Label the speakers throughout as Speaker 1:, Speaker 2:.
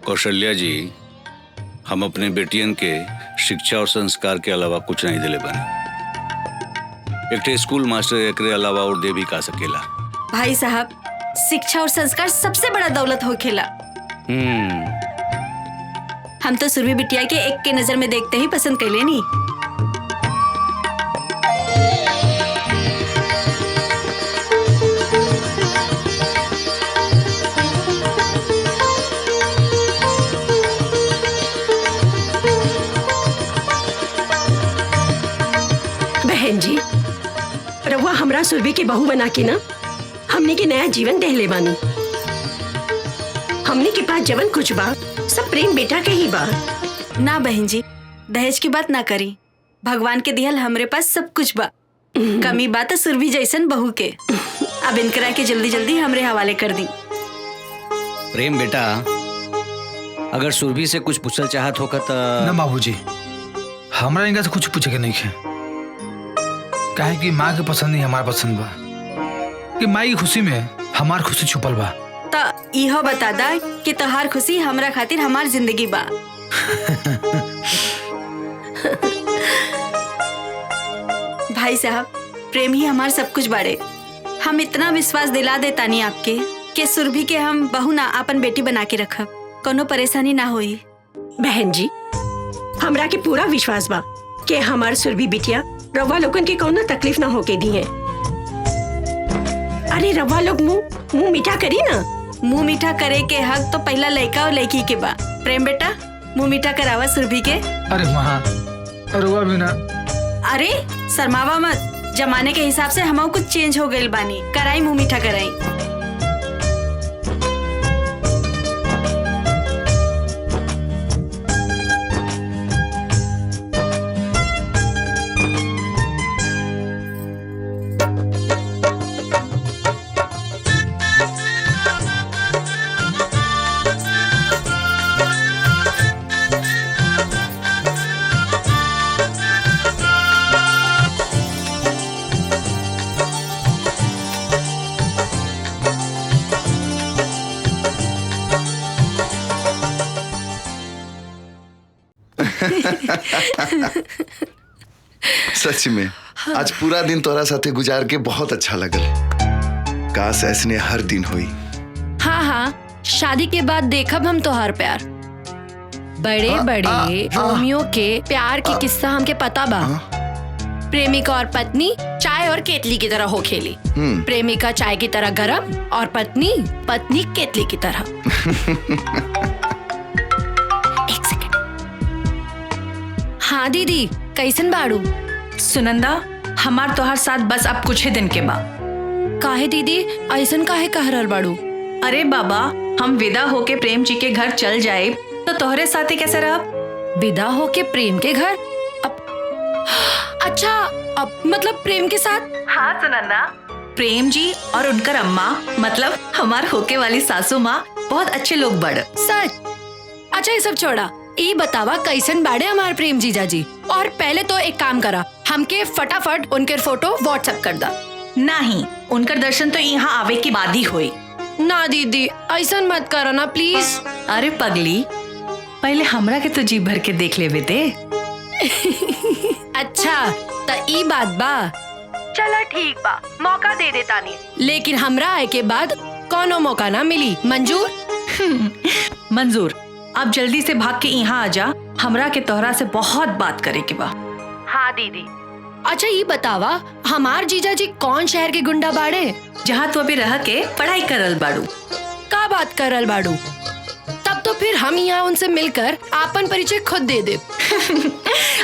Speaker 1: कौशल्या जी, हम अपने बेटियन के शिक्षा और संस्कार के अलावा कुछ नहीं दिले बने। एक स्कूल मास्टर एकरे अलावा और दे भी का सकेला।
Speaker 2: भाई साहब, शिक्षा और संस्कार सबसे बड़ा दौलत होखेला। हम तो सुरभि बिटिया के एक के नजर में देखते ही पसंद कर लेनी।
Speaker 3: बहन जी, रउआ हमरा सुरभि के बहू बना के ना हमने के नया जीवन देहले बानी। हमने के पास जवन कुछ बा सब प्रेम बेटा के ही बा।
Speaker 2: ना बहन जी, दहेज की बात ना करी। भगवान के दिहल हमरे पास सब कुछ बा। कमी बात है सुरभि जैसन बहू के। अब इनकरा के जल्दी जल्दी हमरे हवाले कर दी।
Speaker 4: प्रेम बेटा, अगर सुरभि से कुछ पूछल चाहत होगा तो
Speaker 5: ना बाबूजी, हमरा इनका से कुछ पूछे के नहीं है। काहे कि माँ के पसंद नहीं हमार पसंद बा, कि माँ की खुशी में हमार खुशी छुपल बा।
Speaker 2: तो इहो बता दा कि तोहार खुशी हमरा खातिर हमार जिंदगी बा। भाई साहब, प्रेम ही हमार सब कुछ बाड़े। हम इतना विश्वास दिला देता नहीं आपके कि सुरभि के हम बहू ना अपन बेटी बना के रखब, कोनो परेशानी ना होई।
Speaker 3: बहन जी, हमरा के पूरा विश्वास बा कि हमार सुरभि बिटिया रवा लोगन के कौनो तकलीफ ना होके दी है। अरे रवा लोग मुंह मीठा करी ना।
Speaker 2: मुंह मीठा करे के हक तो पहला लड़का और लड़की के बा। प्रेम बेटा, मुंह मीठा करावा सुरभि के।
Speaker 5: अरे वहाँ रुआ भी ना।
Speaker 2: अरे शर्मावा मत, जमाने के हिसाब से हम कुछ चेंज हो गइल बानी। कराई मुंह मीठा कराई।
Speaker 6: सच में आज पूरा दिन तोरा साथे गुजार के बहुत अच्छा लगल। काश ऐसने हर दिन हुई।
Speaker 7: हाँ, शादी के बाद देखब हम तोहार प्यार। बड़े बड़े रोमियो के प्यार की किस्सा हमके पता बा। प्रेमिका और पत्नी चाय और केतली की तरह हो खेली। प्रेमिका चाय की तरह गरम और पत्नी केतली की तरह। एक सेकंड। हाँ दीदी, कैसन बाड़ू?
Speaker 8: सुनंदा, हमार तोहार साथ बस अब कुछ ही दिन के बा।
Speaker 7: काहे दीदी, ऐसन काहे कह रहल बाड़ू?
Speaker 8: अरे बाबा, हम विदा होके प्रेम जी के घर चल जाए तो तोहरे साथे कैसे रहब?
Speaker 7: विदा होके प्रेम के घर? अच्छा, अब मतलब प्रेम के साथ?
Speaker 8: हाँ सुनंदा, प्रेम जी और उनकर अम्मा मतलब हमार होके वाली सासू माँ बहुत अच्छे लोग बड़।
Speaker 7: सच? अच्छा ये सब छोड़ा, ये बतावा कैसन बाड़े हमारे प्रेम जीजा जी। और पहले तो एक काम करा, हमके फटाफट उनके फोटो व्हाट्सएप कर दा।
Speaker 8: नहीं, उनकर दर्शन तो यहाँ आवे की बाद ही हुई।
Speaker 7: ना दीदी, ऐसा मत करो ना प्लीज।
Speaker 8: अरे पगली, पहले हमरा के तो जी भर के देख लेवे दे।
Speaker 7: अच्छा तो ई बात बा। चला ठीक बा, मौका दे देता नहीं, लेकिन हमरा आए के बाद कोनो मौका ना मिली। मंजूर?
Speaker 8: मंजूर। अब जल्दी से भाग के यहाँ आ जा, हमरा के तोहरा से बहुत बात करे के बा।
Speaker 7: हाँ दीदी। अच्छा ये बतावा, हमार जीजा जी कौन शहर के गुंडा बाड़े?
Speaker 8: जहाँ तू अभी रह के पढ़ाई करल बाड़ू।
Speaker 7: का बात करल बाड़ू? तब तो फिर हम यहाँ उनसे मिलकर आपन परिचय खुद दे दे।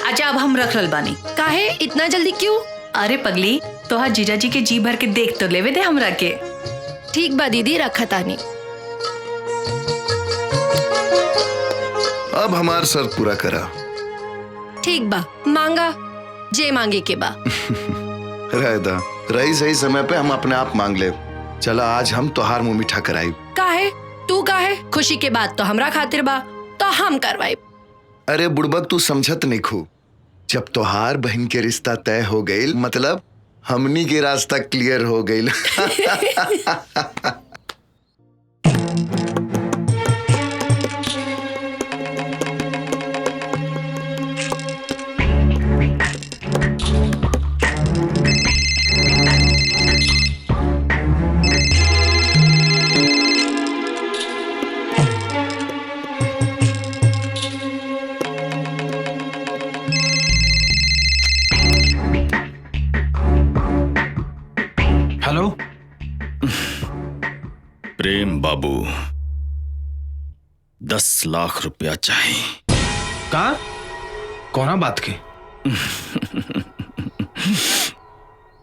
Speaker 8: अच्छा अब हम रख रल बानी।
Speaker 7: काहे इतना जल्दी क्यों?
Speaker 8: अरे पगली, तोहार जीजा जी के जी भर के देख तो लेवे दे हमरा के।
Speaker 7: ठीक बा दीदी, रखा तानी।
Speaker 6: अब हमार सर पूरा करा।
Speaker 7: ठीक बा, मांगा। जे मांगे के बा।
Speaker 6: रहदा रही सही समय पे हम अपने आप मांग ले। चला आज हम तोहार मुंह मीठा कराई।
Speaker 7: काहे तू काहे? खुशी के बात तो हमरा खातिर बा तो हम करवाई।
Speaker 6: अरे बुड़बक तू समझत नहीं खू। जब तोहार बहन के रिश्ता तय हो गई मतलब हमनी के रास्ता क्लियर हो गई।
Speaker 5: हेलो
Speaker 9: प्रेम बाबू 10 लाख रुपया चाहिए।
Speaker 5: का कौना बात की?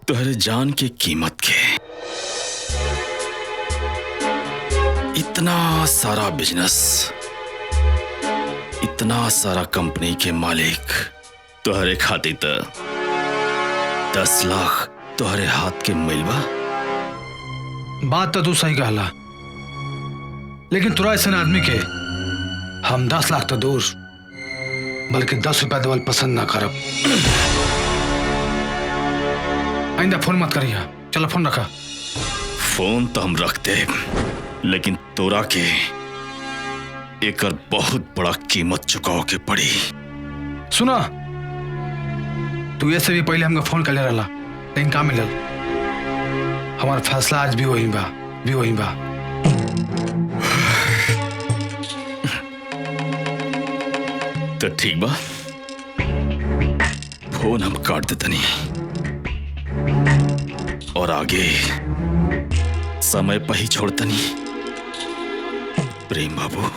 Speaker 9: तुहरे जान की कीमत के। इतना सारा बिजनेस, इतना सारा कंपनी के मालिक तुहरे खातिर त 10 लाख तुहरे हाथ के मिलवा।
Speaker 5: बात तो तू सही कहला, लेकिन तुरा ऐसा आदमी के हम 10 लाख तो दूर बल्कि 10 रुपया देवल पसंद ना करब। आइंदा फोन मत करिया। चलो फोन रखा।
Speaker 9: फोन तो हम रखते लेकिन तोरा के एकर बहुत बड़ा कीमत चुकाओ के पड़ी।
Speaker 5: सुना, तू ऐसे भी पहले हमको फोन कर ले रहा लेकिन का मिलल। हमारा फैसला आज भी वही बा।
Speaker 9: तो ठीक बा, फोन हम काट देतनी और आगे समय पर ही छोड़तनी। प्रेम बाबू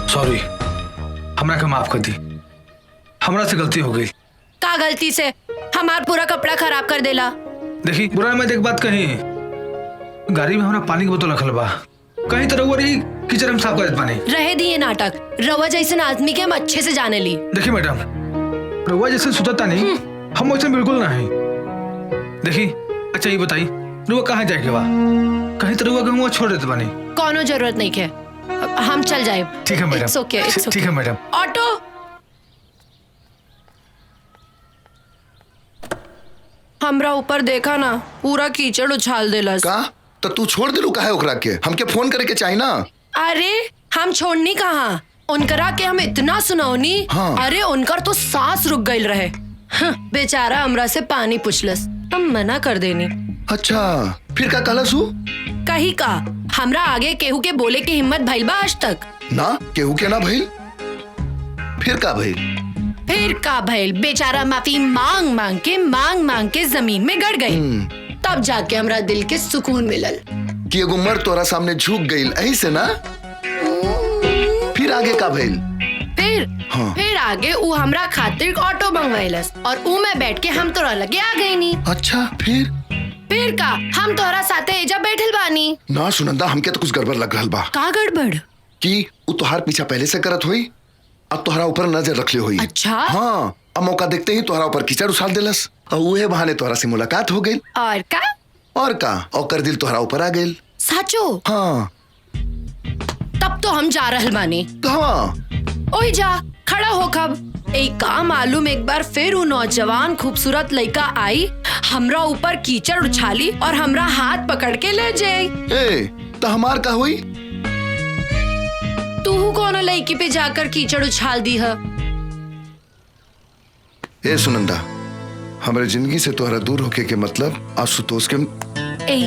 Speaker 5: सॉरी, हमरा के माफ कर दी। हमरा से गलती हो गई।
Speaker 7: का गलती से? हमार पूरा कपड़ा खराब कर देला।
Speaker 5: देखी बुरा मैं एक बात कही, गाड़ी में हमरा पानी की बोतल रखल बा, कहीं तरह रही किचन में साफ कर देत पानी।
Speaker 7: रहे दिए नाटक। रवा जैसे आदमी के हम अच्छे से जाने ली।
Speaker 5: देखी मैडम, रउआ जैसे सुतता नहीं, हम वैसे बिल्कुल ना है। देखी अच्छा ये बताई, रउआ कहाँ जाए के बा? कहीं तरह के छोड़ देते पानी।
Speaker 7: कोनो जरूरत नहीं है, हम चल जाए।
Speaker 5: ठीक है मैडम।
Speaker 7: It's okay, it's
Speaker 5: ठीक
Speaker 7: okay.
Speaker 5: है मैडम।
Speaker 7: ऑटो। हमरा ऊपर देखा ना, पूरा कीचड़ उछाल देलस।
Speaker 6: का तो तू छोड़ दिलू काहे ओकरा के? हमके फोन करे के चाहिए ना।
Speaker 7: अरे हम छोड़नी कहाँ, उनकरा के हम इतना सुनौनी।
Speaker 6: हाँ।
Speaker 7: अरे उनकर तो सांस रुक गई रहे। बेचारा हमरा से पानी पुछलस, हम मना कर देनी।
Speaker 6: अच्छा फिर का कहलस हु?
Speaker 7: कही का हमरा आगे केहू के बोले की हिम्मत भइल बा आज तक?
Speaker 6: ना केहू के ना भइल। फिर का भइल?
Speaker 7: फिर का भइल, बेचारा माफी मांग मांग के जमीन में गड़ गई। तब जाके हमरा दिल के सुकून मिलल
Speaker 6: कि एगो मर्द तोरा सामने झुक गई, यही से ना। फिर आगे का भइल?
Speaker 7: फिर आगे उ हमरा खातिर ऑटो मंगवाइलस और उ में बैठ के हम तोरा लगे आ गई नी।
Speaker 6: अच्छा फिर
Speaker 7: का हम तोरा साथे एजा बैठल बानी।
Speaker 6: ना सुनंदा, हमके तो कुछ गड़बड़ लग रहल बा।
Speaker 7: का गड़बड़?
Speaker 6: कि उ तोहार पीछा पहले से करत हुई, अब तोहरा ऊपर नजर रखले हुई।
Speaker 7: अच्छा?
Speaker 6: हाँ, अब मौका देखते ही तोहरा ऊपर कीचड़ उछाल देलस और उहे बहाने तोहरा से मुलाकात हो गई।
Speaker 7: और का?
Speaker 6: और कर दिल तोहरा ऊपर आ गई।
Speaker 7: साचो?
Speaker 6: हाँ।
Speaker 7: तब तो हम जा रहल बानी।
Speaker 6: कहाँ?
Speaker 7: ओए जा खड़ा हो कब। एक काम मालूम, एक बार फिर वो नौजवान खूबसूरत लड़का आई, हमरा ऊपर कीचड़ उछाली और हमरा हाथ पकड़ के ले जाए।
Speaker 6: ए, तो हमार का हुई?
Speaker 7: तू कोनो लड़की पे जाकर कीचड़ उछाल दी है।
Speaker 6: ए सुनंदा, हमारे जिंदगी से तोहरा दूर होके के मतलब आशुतोष के
Speaker 7: ए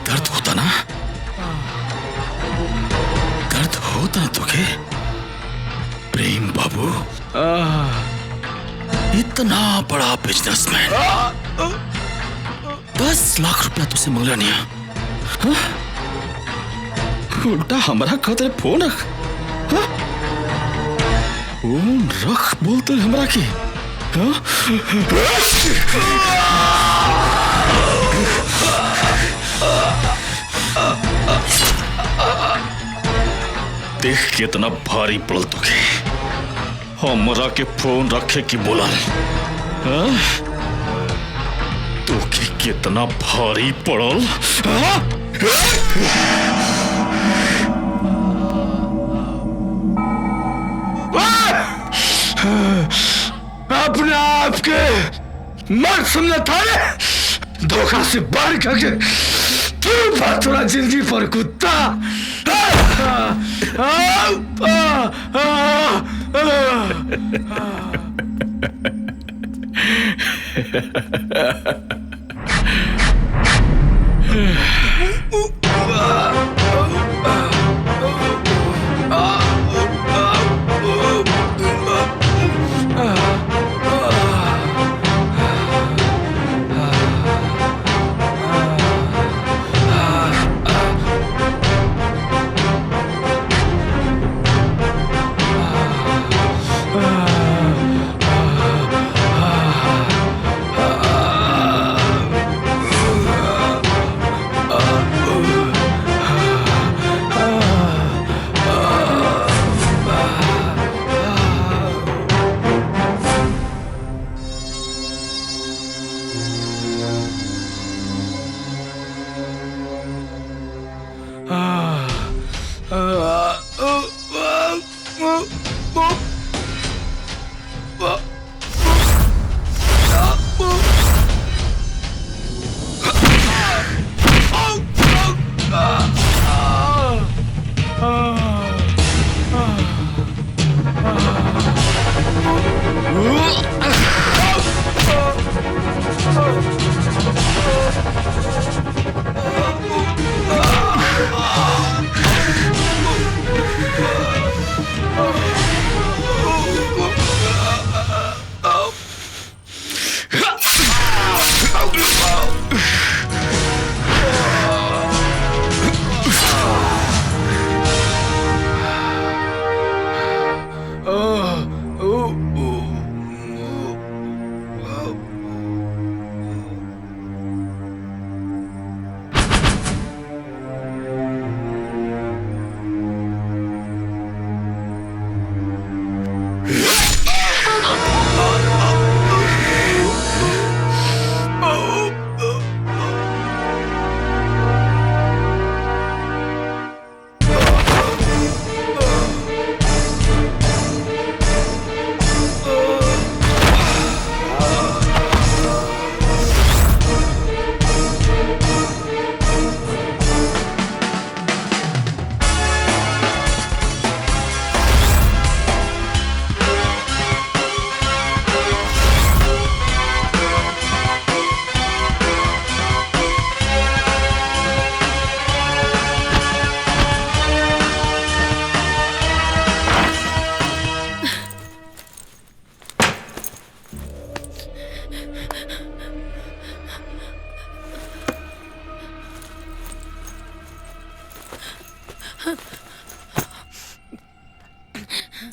Speaker 9: दर्द होता ना? दर्द होता ना तुझे? प्रेम बाबू इतना बड़ा बिजनेसमैन 10 लाख रुपया तुझसे मांगला नहीं हाँ? उल्टा हमारा खातिर फोन रख हाँ? फोन रख बोलते हमरा की हाँ? देख के इतना भारी पड़ल तुके हमरा के फोन रखे की बोला हाँ? तुके कितना भारी पड़ल हाँ?
Speaker 5: अपने आप के मर्द समझा था धोखा से बाहर करके तू थोड़ा जिंदगी पर कुत्ता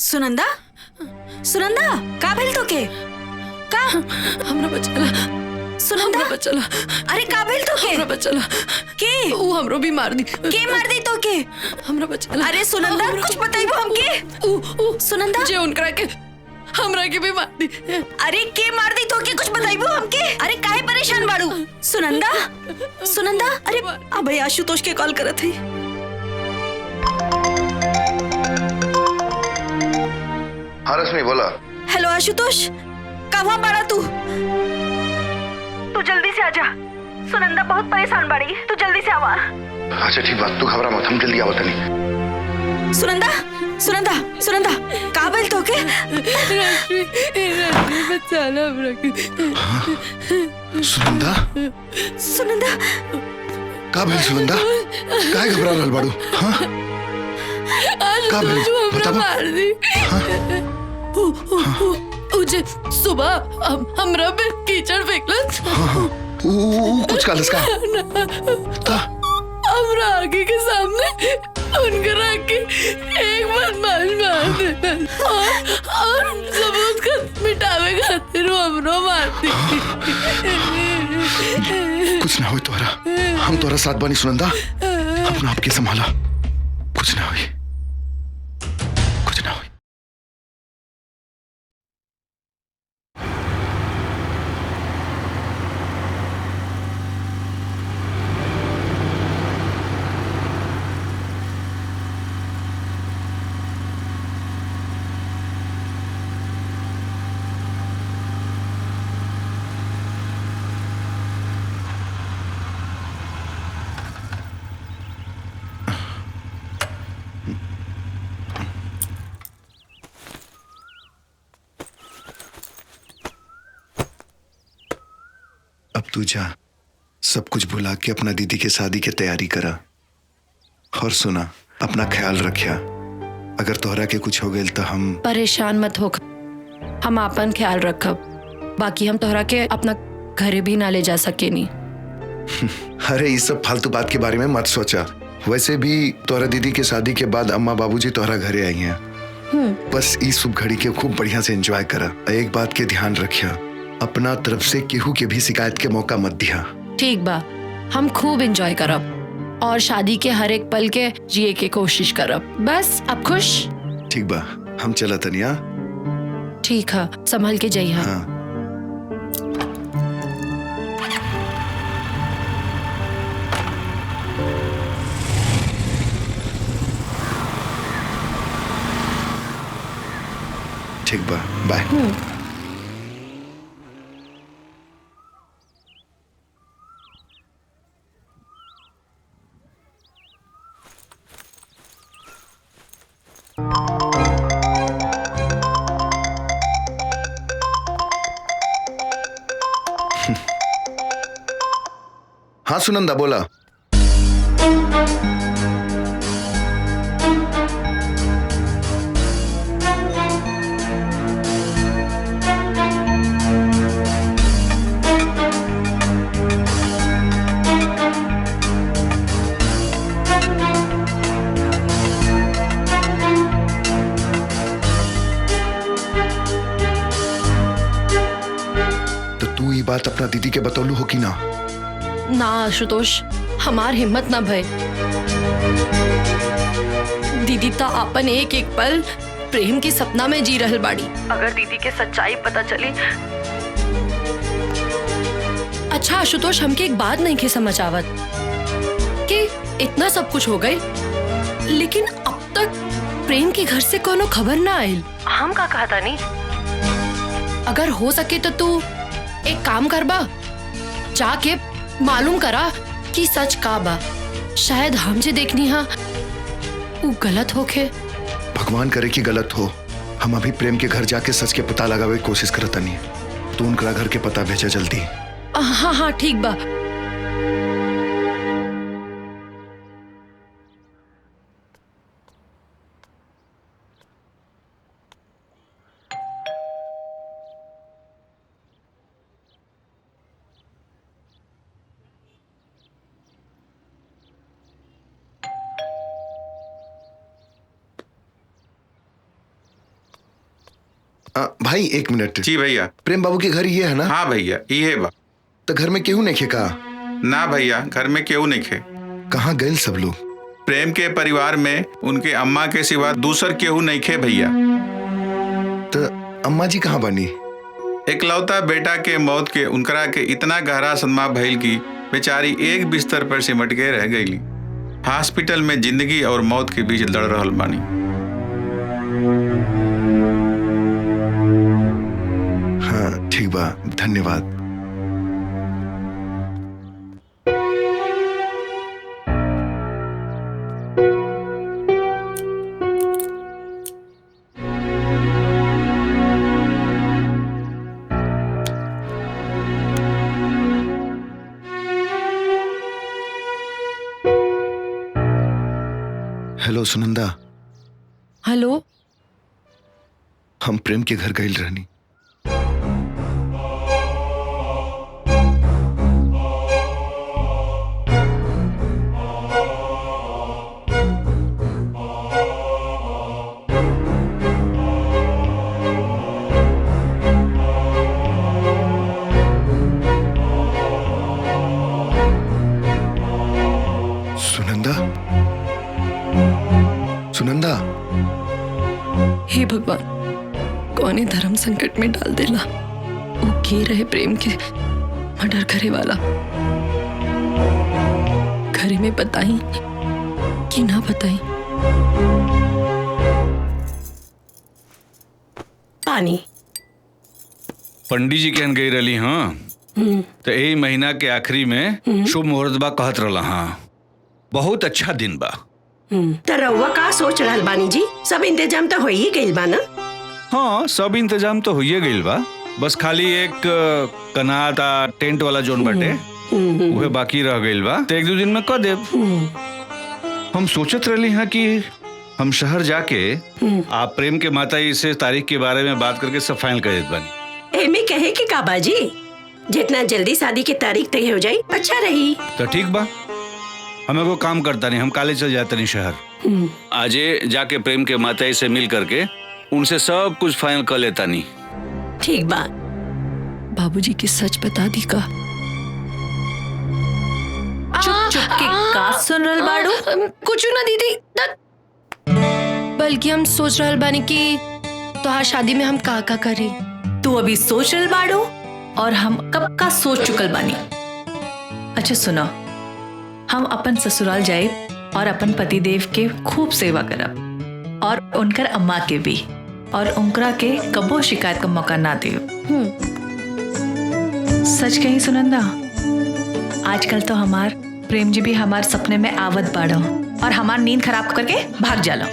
Speaker 2: सुनंदा सुनंदा का भेल तो के का
Speaker 7: हमरा बचला
Speaker 2: सुनंदा
Speaker 7: हमरा बचला
Speaker 2: अरे का भेल तो के
Speaker 7: हमरा बचला
Speaker 2: के
Speaker 7: ऊ हमरो भी मार दी
Speaker 2: के मार दी तो के
Speaker 7: हमरा बचला
Speaker 2: अरे सुनंदा कुछ बताइबो हमके
Speaker 7: ऊ
Speaker 2: सुनंदा
Speaker 7: जे उनकरा के हमरा के भी मार दी
Speaker 2: अरे के मार दी तो के कुछ बताइबो हमके अरे काहे परेशान बाड़ू सुनंदा सुनंदा अरे अबे आशुतोष के कॉल करत है
Speaker 6: हाँ रश्मि बोला।
Speaker 2: हेलो आशुतोष कहाँ बाड़ा तू जल्दी से आजा सुनंदा बहुत परेशान बाड़ी तू जल्दी से आवा
Speaker 6: अच्छा ठीक बात, तू घबरा मत, हम जल्दी आवत नहीं।
Speaker 2: सुनंदा सुनंदा सुनंदा का भेल तो के
Speaker 7: बचाना हमरा के
Speaker 6: सुनंदा
Speaker 2: सुनंदा
Speaker 6: का भेल सुनंदा काहे घबरा रहल बाड़ू? हाँ का भेल बताबो।
Speaker 7: मार दी उजे सुबह हमरा पे कीचड़ फेंकलस
Speaker 6: ऊ कुछ कालस का
Speaker 7: हमरा आगे के सामने उनके रख के एक बार मार दे और सबूत का मिटावे खातिर हमरो मार दी
Speaker 6: कुछ ना हो तोरा, हम तोरा साथ बानी सुनंदा, अपना आप के संभाला, कुछ ना हुई कुछ ना हुई। अब तू जा, सब कुछ भुला के अपना दीदी के शादी की तैयारी करा और सुना अपना ख्याल रखिया, अगर तोहरा के कुछ हो गए तो हम
Speaker 7: परेशान मत हो, हम आपन ख्याल रखब, बाकी हम तोहरा के अपना घरे भी ना ले जा सके नी।
Speaker 6: अरे ये सब फालतू बात के बारे में मत सोचा, वैसे भी तोहरा दीदी के शादी के बाद अम्मा बाबूजी तोहरा घरे आई हैं, बस इस शुभ घड़ी के खूब बढ़िया से एंजॉय करा। एक बात के ध्यान रखिया, अपना तरफ से केहू के भी शिकायत के मौका मत दिया।
Speaker 7: ठीक बा, हम खूब एंजॉय करब और शादी के हर एक पल के जिए के कोशिश करब। बस अब खुश?
Speaker 6: ठीक बा, हम चला तनिया।
Speaker 7: ठीक है, संभल के जाइए।
Speaker 6: हाँ ठीक बा, बाय। हाँ सुनंदा बोला। तो तू ये बात अपना दीदी के बतौलू हो कि ना?
Speaker 7: ना आशुतोष, हमार हिम्मत ना भय। दीदी तो अपन एक एक पल प्रेम के सपना में जी रहल बाड़ी। अगर दीदी के सच्चाई पता चली। अच्छा आशुतोष, हमके एक बात नहीं के समझ आवत कि इतना सब कुछ हो गई, लेकिन अब तक प्रेम के घर से कोनो खबर ना आयल। हम का कहता नहीं, अगर हो सके तो तू एक काम करबा, जाके मालूम करा कि सच का बा। शायद हम जे देखनी हा वो गलत होके।
Speaker 6: भगवान करे कि गलत हो। हम अभी प्रेम के घर जाके सच के पता लगावे की कोशिश करता नहीं। तू उनका घर के पता भेजा जल्दी।
Speaker 7: हाँ हाँ ठीक बा।
Speaker 6: भाई एक मिनट।
Speaker 10: जी भैया।
Speaker 6: प्रेम बाबू के घर ये है ना?
Speaker 10: हाँ भैया ये बा।
Speaker 6: तो घर में केहू नहीं खे का?
Speaker 10: ना भैया घर में केहू नहीं खे।
Speaker 6: कहाँ गए सब लोग?
Speaker 10: प्रेम के परिवार में उनके अम्मा के सिवा दूसर केहू नहीं खे भैया।
Speaker 6: तो अम्मा जी कहाँ बनी?
Speaker 10: इकलौता बेटा के मौत के उनकरा के इतना गहरा सदमा भइल की बेचारी एक बिस्तर पर सिमट के रह गईली। हॉस्पिटल में जिंदगी और मौत के बीच लड़ रहल बानी।
Speaker 6: हाँ ठीक बा, धन्यवाद। हेलो सुनंदा।
Speaker 7: हेलो।
Speaker 6: हम प्रेम के घर गए रहनी। सुनंदा, सुनंदा।
Speaker 7: हे भगवान, कौने धर्म संकट में डाल देला। वो के रहे प्रेम के मर्डर करे वाला। घरे में बताई कि ना बताई?
Speaker 3: पानी।
Speaker 1: पंडित जी कहन गई रही। हाँ तो यही महीना के आखिरी में शुभ मुहूर्त बा कहत रहा। हाँ बहुत अच्छा दिन बा।
Speaker 3: तो रउआ का सोच रहल बानी जी? सब इंतजाम तो हो ही गइल बा ना?
Speaker 1: हाँ सब इंतजाम तो होइए गइल बा, बस खाली एक कनाता टेंट वाला जोन बाटे उहे बाकी रह गइल बा। तो एक दो दिन में कर देब। हम सोचत रही हैं कि हम शहर जाके आप प्रेम के माता जी से तारीख के बारे में बात करके सब फाइनल कर देत बानी।
Speaker 3: एमे कहे कि का बाजी, जितना जल्दी शादी की तारीख तय हो जाए अच्छा रही।
Speaker 1: तो ठीक बा, हमें को काम करता नहीं, हम काले चल जाते नहीं शहर। आजे जाके प्रेम के माता जी से मिल करके उनसे सब कुछ फाइनल कर लेता नहीं।
Speaker 3: ठीक बा।
Speaker 7: बाबूजी की सच बता दी का?
Speaker 8: चुप चुप के का सुन रहल बाड़ू?
Speaker 7: कुछ ना दीदी, बल्कि हम सोच रहल बानी कि तोहार शादी में हम का करी।
Speaker 8: तू अभी सोच रहल बाड़ू और हम कब का सोच चुकल बानी। अच्छा सुनो, हम अपन ससुराल जाए और अपन पतिदेव के खूब सेवा करब और उनकर अम्मा के भी, और उनकरा के कबो शिकायत का मौका ना दे। सच कही सुनंदा, आजकल तो हमार प्रेम जी भी हमार सपने में आवत बाड़ो और हमार नींद खराब करके भाग जाला।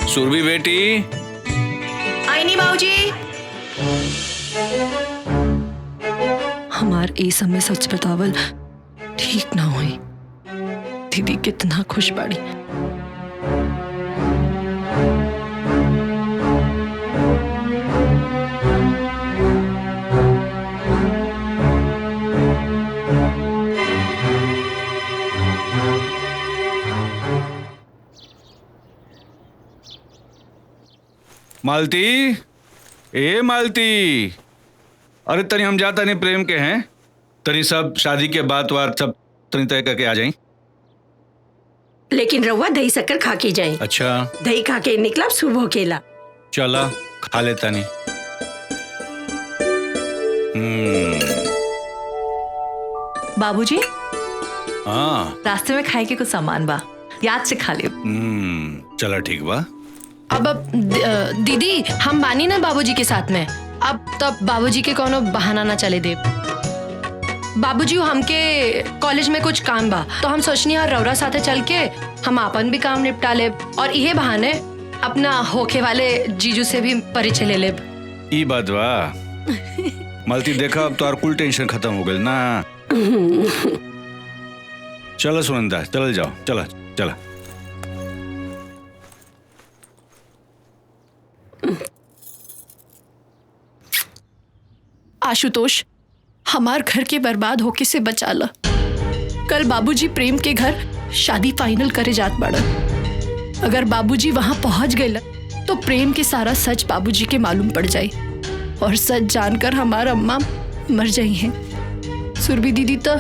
Speaker 1: सुरभि बेटी।
Speaker 8: आई नहीं बाबूजी।
Speaker 7: हमार ए समय सच बतावल ठीक ना हुई। दीदी कितना खुश बाड़ी।
Speaker 1: मालती, ए मालती, अरे तनी हम जाता नहीं प्रेम के हैं, तनी सब शादी के बात वार सब तनी तय करके आ जाए।
Speaker 3: लेकिन रउआ दही शक्कर खा के जाए।
Speaker 1: अच्छा
Speaker 3: दही खा के निकला शुभ होकेला।
Speaker 1: चला खा लेता नहीं।
Speaker 8: बाबूजी
Speaker 1: हाँ
Speaker 8: रास्ते में खाए के कुछ सामान बा, याद से खा लियो।
Speaker 1: चला ठीक बा।
Speaker 7: अब दीदी हम बानी ना बाबूजी के साथ में, अब तब बाबूजी के कोनो बहाना ना चले दे। बाबूजी हमके कॉलेज में कुछ काम बा, तो हम सोचनी है रौरा साथे चल के हम अपन भी काम निपटा ले और इहे बहाने अपना होके वाले जीजू से भी परिचय ले ले।
Speaker 1: ई बात बा। मालती देखा, अब तो और कुल टेंशन खत्म हो गई ना। चलो सुनंदा, चल जाओ, चला चला।
Speaker 7: आशुतोष, हमार घर के बर्बाद होके से बचा ला। कल बाबूजी प्रेम के घर शादी फाइनल करे जात बाड़न। अगर बाबूजी वहां पहुंच गए तो प्रेम के सारा सच बाबूजी के मालूम पड़ जाए और सच जानकर हमारा अम्मा मर जाई हैं। सुरभि दीदी तो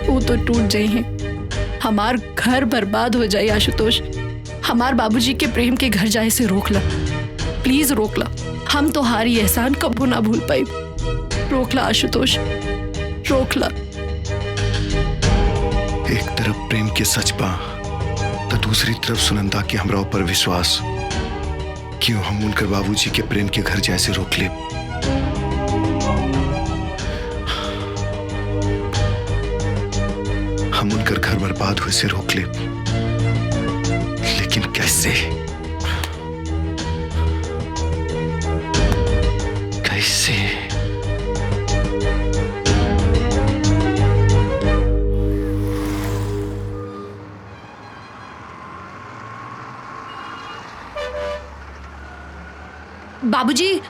Speaker 7: वो तो टूट जाई हैं। हमार घर बर्बाद हो जाए। आशुतोष, हमार बाबूजी के प्रेम के घर जाए से रोक ला, प्लीज रोक ला। हम तो हारी एहसान कबू ना भूल पाई। रोक ला आशुतोष, रोक ला।
Speaker 6: एक तरफ प्रेम के सच बा तो दूसरी तरफ सुनंदा के हमरा ऊपर विश्वास। क्यों हम उनकर बाबूजी के प्रेम के घर जैसे रोक ले? हम उनकर घर बर्बाद हुए से रोक ले, लेकिन कैसे? कैसे?
Speaker 7: बाबूजी,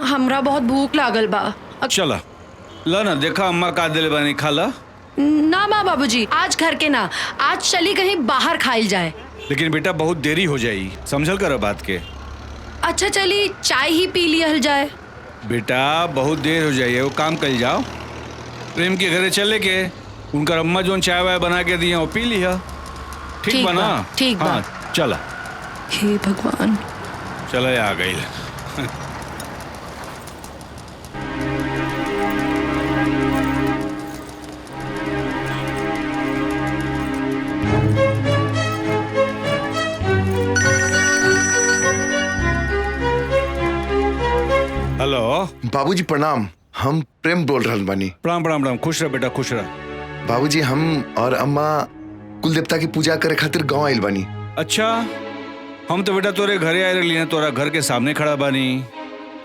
Speaker 7: हमरा बहुत भूख लागल बा।
Speaker 1: चला ला ना, देखा अम्मा का दिल बनी, खा ला।
Speaker 7: ना माँ बाबूजी, आज घर के ना, आज चली कहीं बाहर खाइल जाए।
Speaker 1: लेकिन बेटा बहुत देरी हो जाई, समझल कर बात के।
Speaker 7: अच्छा चली चाय ही पी लियल जाए।
Speaker 1: बेटा बहुत देर हो जाइए, वो काम कर जाओ। प्रेम के घरे चले के उनका अम्मा जो चाय वाय बना के दिया वो पी लिया। ठीक बा ना?
Speaker 7: ठीक बा।
Speaker 1: हाँ चला।
Speaker 7: हे भगवान,
Speaker 1: चला आ गई। हेलो
Speaker 6: बाबूजी प्रणाम, हम प्रेम बोल रहल बानी।
Speaker 1: प्रणाम प्रणाम प्रणाम, खुश रह बेटा, खुश रह।
Speaker 6: बाबूजी हम और अम्मा कुल देवता की पूजा करे खातिर गांव आइल बानी।
Speaker 1: अच्छा, हम तो बेटा तोरे घरे आए रही, तोरा घर के सामने खड़ा बानी।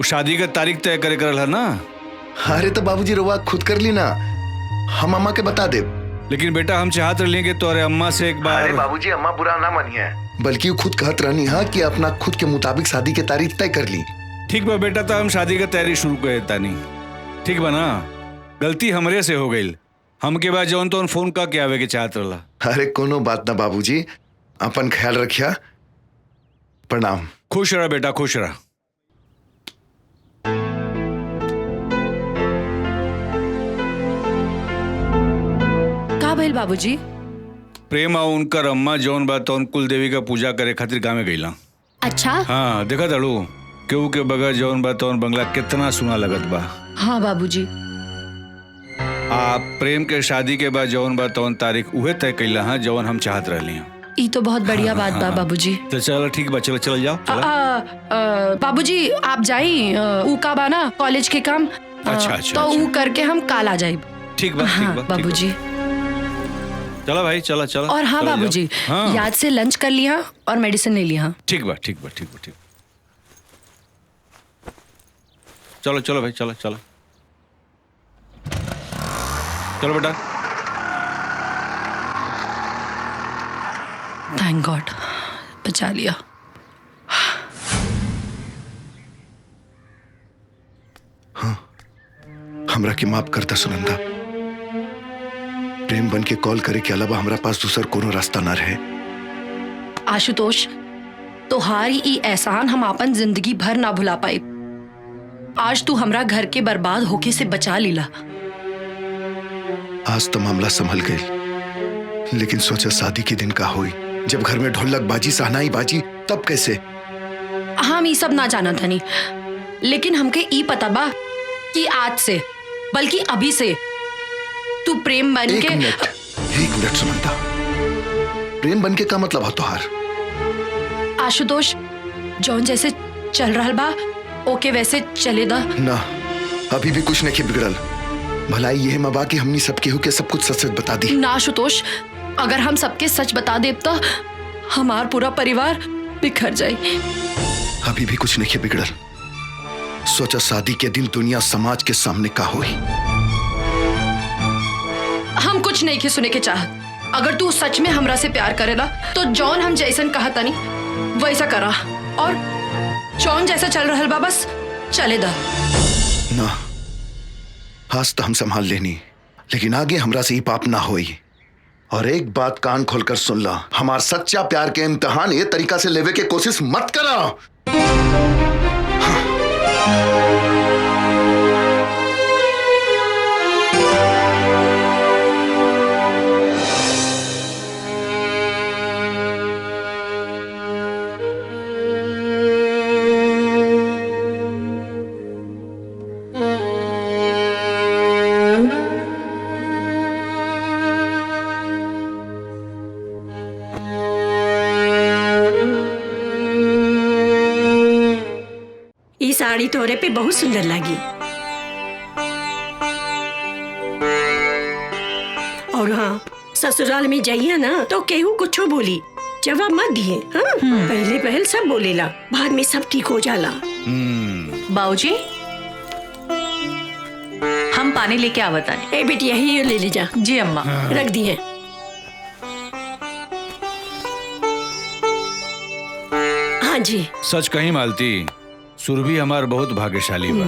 Speaker 1: शादी का तारीख तय करे करल है ना?
Speaker 6: अरे तो बाबूजी रवा खुद कर ली ना, हम अम्मा के बता दे।
Speaker 1: लेकिन बेटा हम चाहत रही कि तोरे अम्मा से एक बार।
Speaker 6: अरे बाबूजी अम्मा बुरा ना मानिए, बल्कि वो खुद कहत रहनी है कि अपना खुद के मुताबिक शादी की तारीख तय कर ली।
Speaker 1: ठीक बा बेटा, तो हम शादी का तैयारी शुरू कर देता नहीं। ठीक बा ना? गलती हमरे से हो गई, हमके बाद जौन तो फोन का के आवे के चाहत रहला।
Speaker 6: अरे कोनो बात ना बाबूजी, अपन ख्याल रखिया। प्रणाम।
Speaker 1: खुश रह बेटा, खुश रह।
Speaker 7: का भइल बाबूजी?
Speaker 1: प्रेम और उनकर अम्मा जौन बा तौन कुल देवी का पूजा करे खातिर गाँव में गईला।
Speaker 7: अच्छा।
Speaker 1: हाँ देखा तड़ू, केहू के बगैर जौन बा तौन बंगला कितना सुना लगत बा।
Speaker 7: हाँ बाबूजी।
Speaker 1: आप प्रेम के शादी के बाद जौन बा तौन तारीख उहे तय कैला है जौन हम चाहत रहली।
Speaker 7: ई तो बहुत बढ़िया बात बा बाबूजी।
Speaker 1: तो चलो ठीक बा, चलो चल जाओ।
Speaker 7: बाबूजी आप जाई, ऊ का बा ना कॉलेज के काम।
Speaker 1: अच्छा।
Speaker 7: तो ऊ करके हम काल आ जाइब।
Speaker 1: ठीक बा, ठीक बा
Speaker 7: बाबूजी।
Speaker 1: चलो भाई, चलो चलो।
Speaker 7: और हाँ बाबूजी, याद से लंच कर लिया और मेडिसिन ले लिया।
Speaker 1: ठीक बा, ठीक बा, ठीक बा, ठीक। चलो चलो भाई, चलो चलो चलो बेटा।
Speaker 7: थैंक गॉड, बचा लिया।
Speaker 6: हाँ, हमरा की माफ करता सुनंदा। प्रेम बन के कॉल करे के अलावा हमरा पास दूसर कोनो रास्ता ना रहे।
Speaker 7: आशुतोष, तोहारी ई एहसान हम अपन जिंदगी भर ना भुला पाए। आज तू हमरा घर के बर्बाद होके से बचा लीला।
Speaker 6: आज तो मामला संभल गई, लेकिन सोचा शादी के दिन का हुई, जब घर में ढोलक बाजी सहनाई बाजी, तब कैसे?
Speaker 7: हम ई सब ना जाना था नहीं, लेकिन हमके ई पता बा कि आज से, बल्कि अभी से तू प्रेम बन के।
Speaker 6: एक मिनट सुनंदा, प्रेम बन के का मतलब है तोहार?
Speaker 7: आशुतोष, जौन जैसे चल रहा बा ओके वैसे चले दा
Speaker 6: ना। अभी भी कुछ नहीं बिगड़ल। भलाई ये मबा कि हमनी सब केहू के सब कुछ सच सच बता दी।
Speaker 7: ना आशुतोष, अगर हम सबके सच बता दे तो हमार पूरा परिवार बिखर जाए।
Speaker 6: अभी भी कुछ नहीं बिगड़ल। सोचा शादी के दिन दुनिया समाज के सामने का हुई।
Speaker 7: हम कुछ नहीं के सुने के चाहत। अगर तू सच में हमरा से प्यार करेला तो जॉन हम जैसन कहा तनी वैसा करा, और जॉन जैसा चल रहा बा बस चले दा।
Speaker 6: ना, आज तो हम संभाल लेनी, लेकिन आगे हमरा से ही पाप ना होई। और एक बात कान खोलकर सुन ला, हमार सच्चा प्यार के इम्तिहान ये तरीका से लेवे के कोशिश मत करा।
Speaker 3: ये साड़ी तोरे पे बहुत सुंदर लगी। और हाँ, ससुराल में जाइए ना तो केहू कुछो बोली जवाब मत दिए। हाँ? पहले पहल सब बोलेला, बाद में सब ठीक हो जाला।
Speaker 8: बाबूजी, हम पानी लेके आवत आए।
Speaker 3: ए बेटी यही ले ले जा।
Speaker 8: जी अम्मा।
Speaker 3: रख दिए। हाँ जी।
Speaker 1: सच कहीं मालती, सुरभि हमार बहुत भाग्यशाली बा।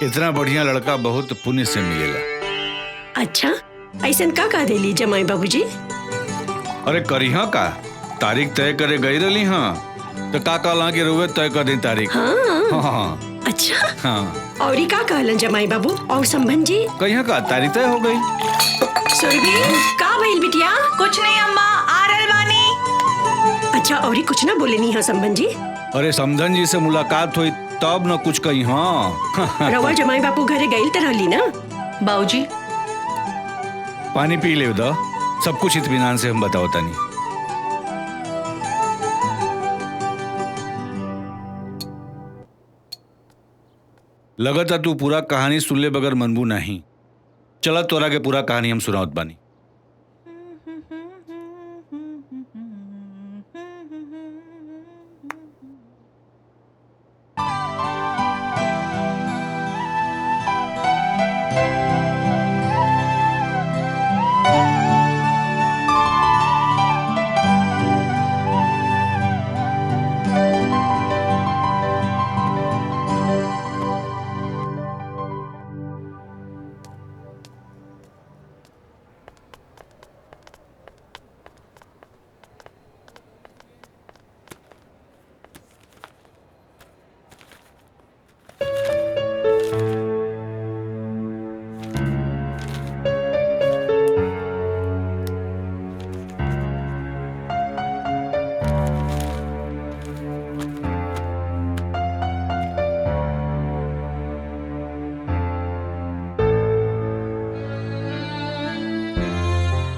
Speaker 1: इतना बढ़िया लड़का बहुत पुण्य से मिलेला।
Speaker 3: अच्छा, ऐसा का देली जमाई बाबूजी?
Speaker 1: अरे करिहा का, तारीख तय करे गई रही। हाँ तो का कहला के रोवे तय कर दी तारीख।
Speaker 3: हाँ।
Speaker 1: हाँ।
Speaker 3: अच्छा।
Speaker 1: हाँ।
Speaker 3: और का कहलन जमाई बाबू और संबंध जी?
Speaker 1: कहिया का तारीख तय हो गई।
Speaker 3: सुरभि का भइल बिटिया?
Speaker 8: कुछ नहीं अम्मा, आ रहल बानी।
Speaker 3: अच्छा, और कुछ ना बोले नहीं है संबंध जी?
Speaker 1: अरे समधन जी से मुलाकात हुई तब न कुछ कही। हाँ।
Speaker 3: रवा जमाई बापू घरे गई तो रहली ना?
Speaker 8: बाबूजी
Speaker 1: पानी पी ले दो, सब कुछ इत्मीनान से हम बताओ तानी। लगता तू पूरा कहानी सुन ले बगैर मनबू नहीं। चला तोरा के पूरा कहानी हम सुनावत बानी।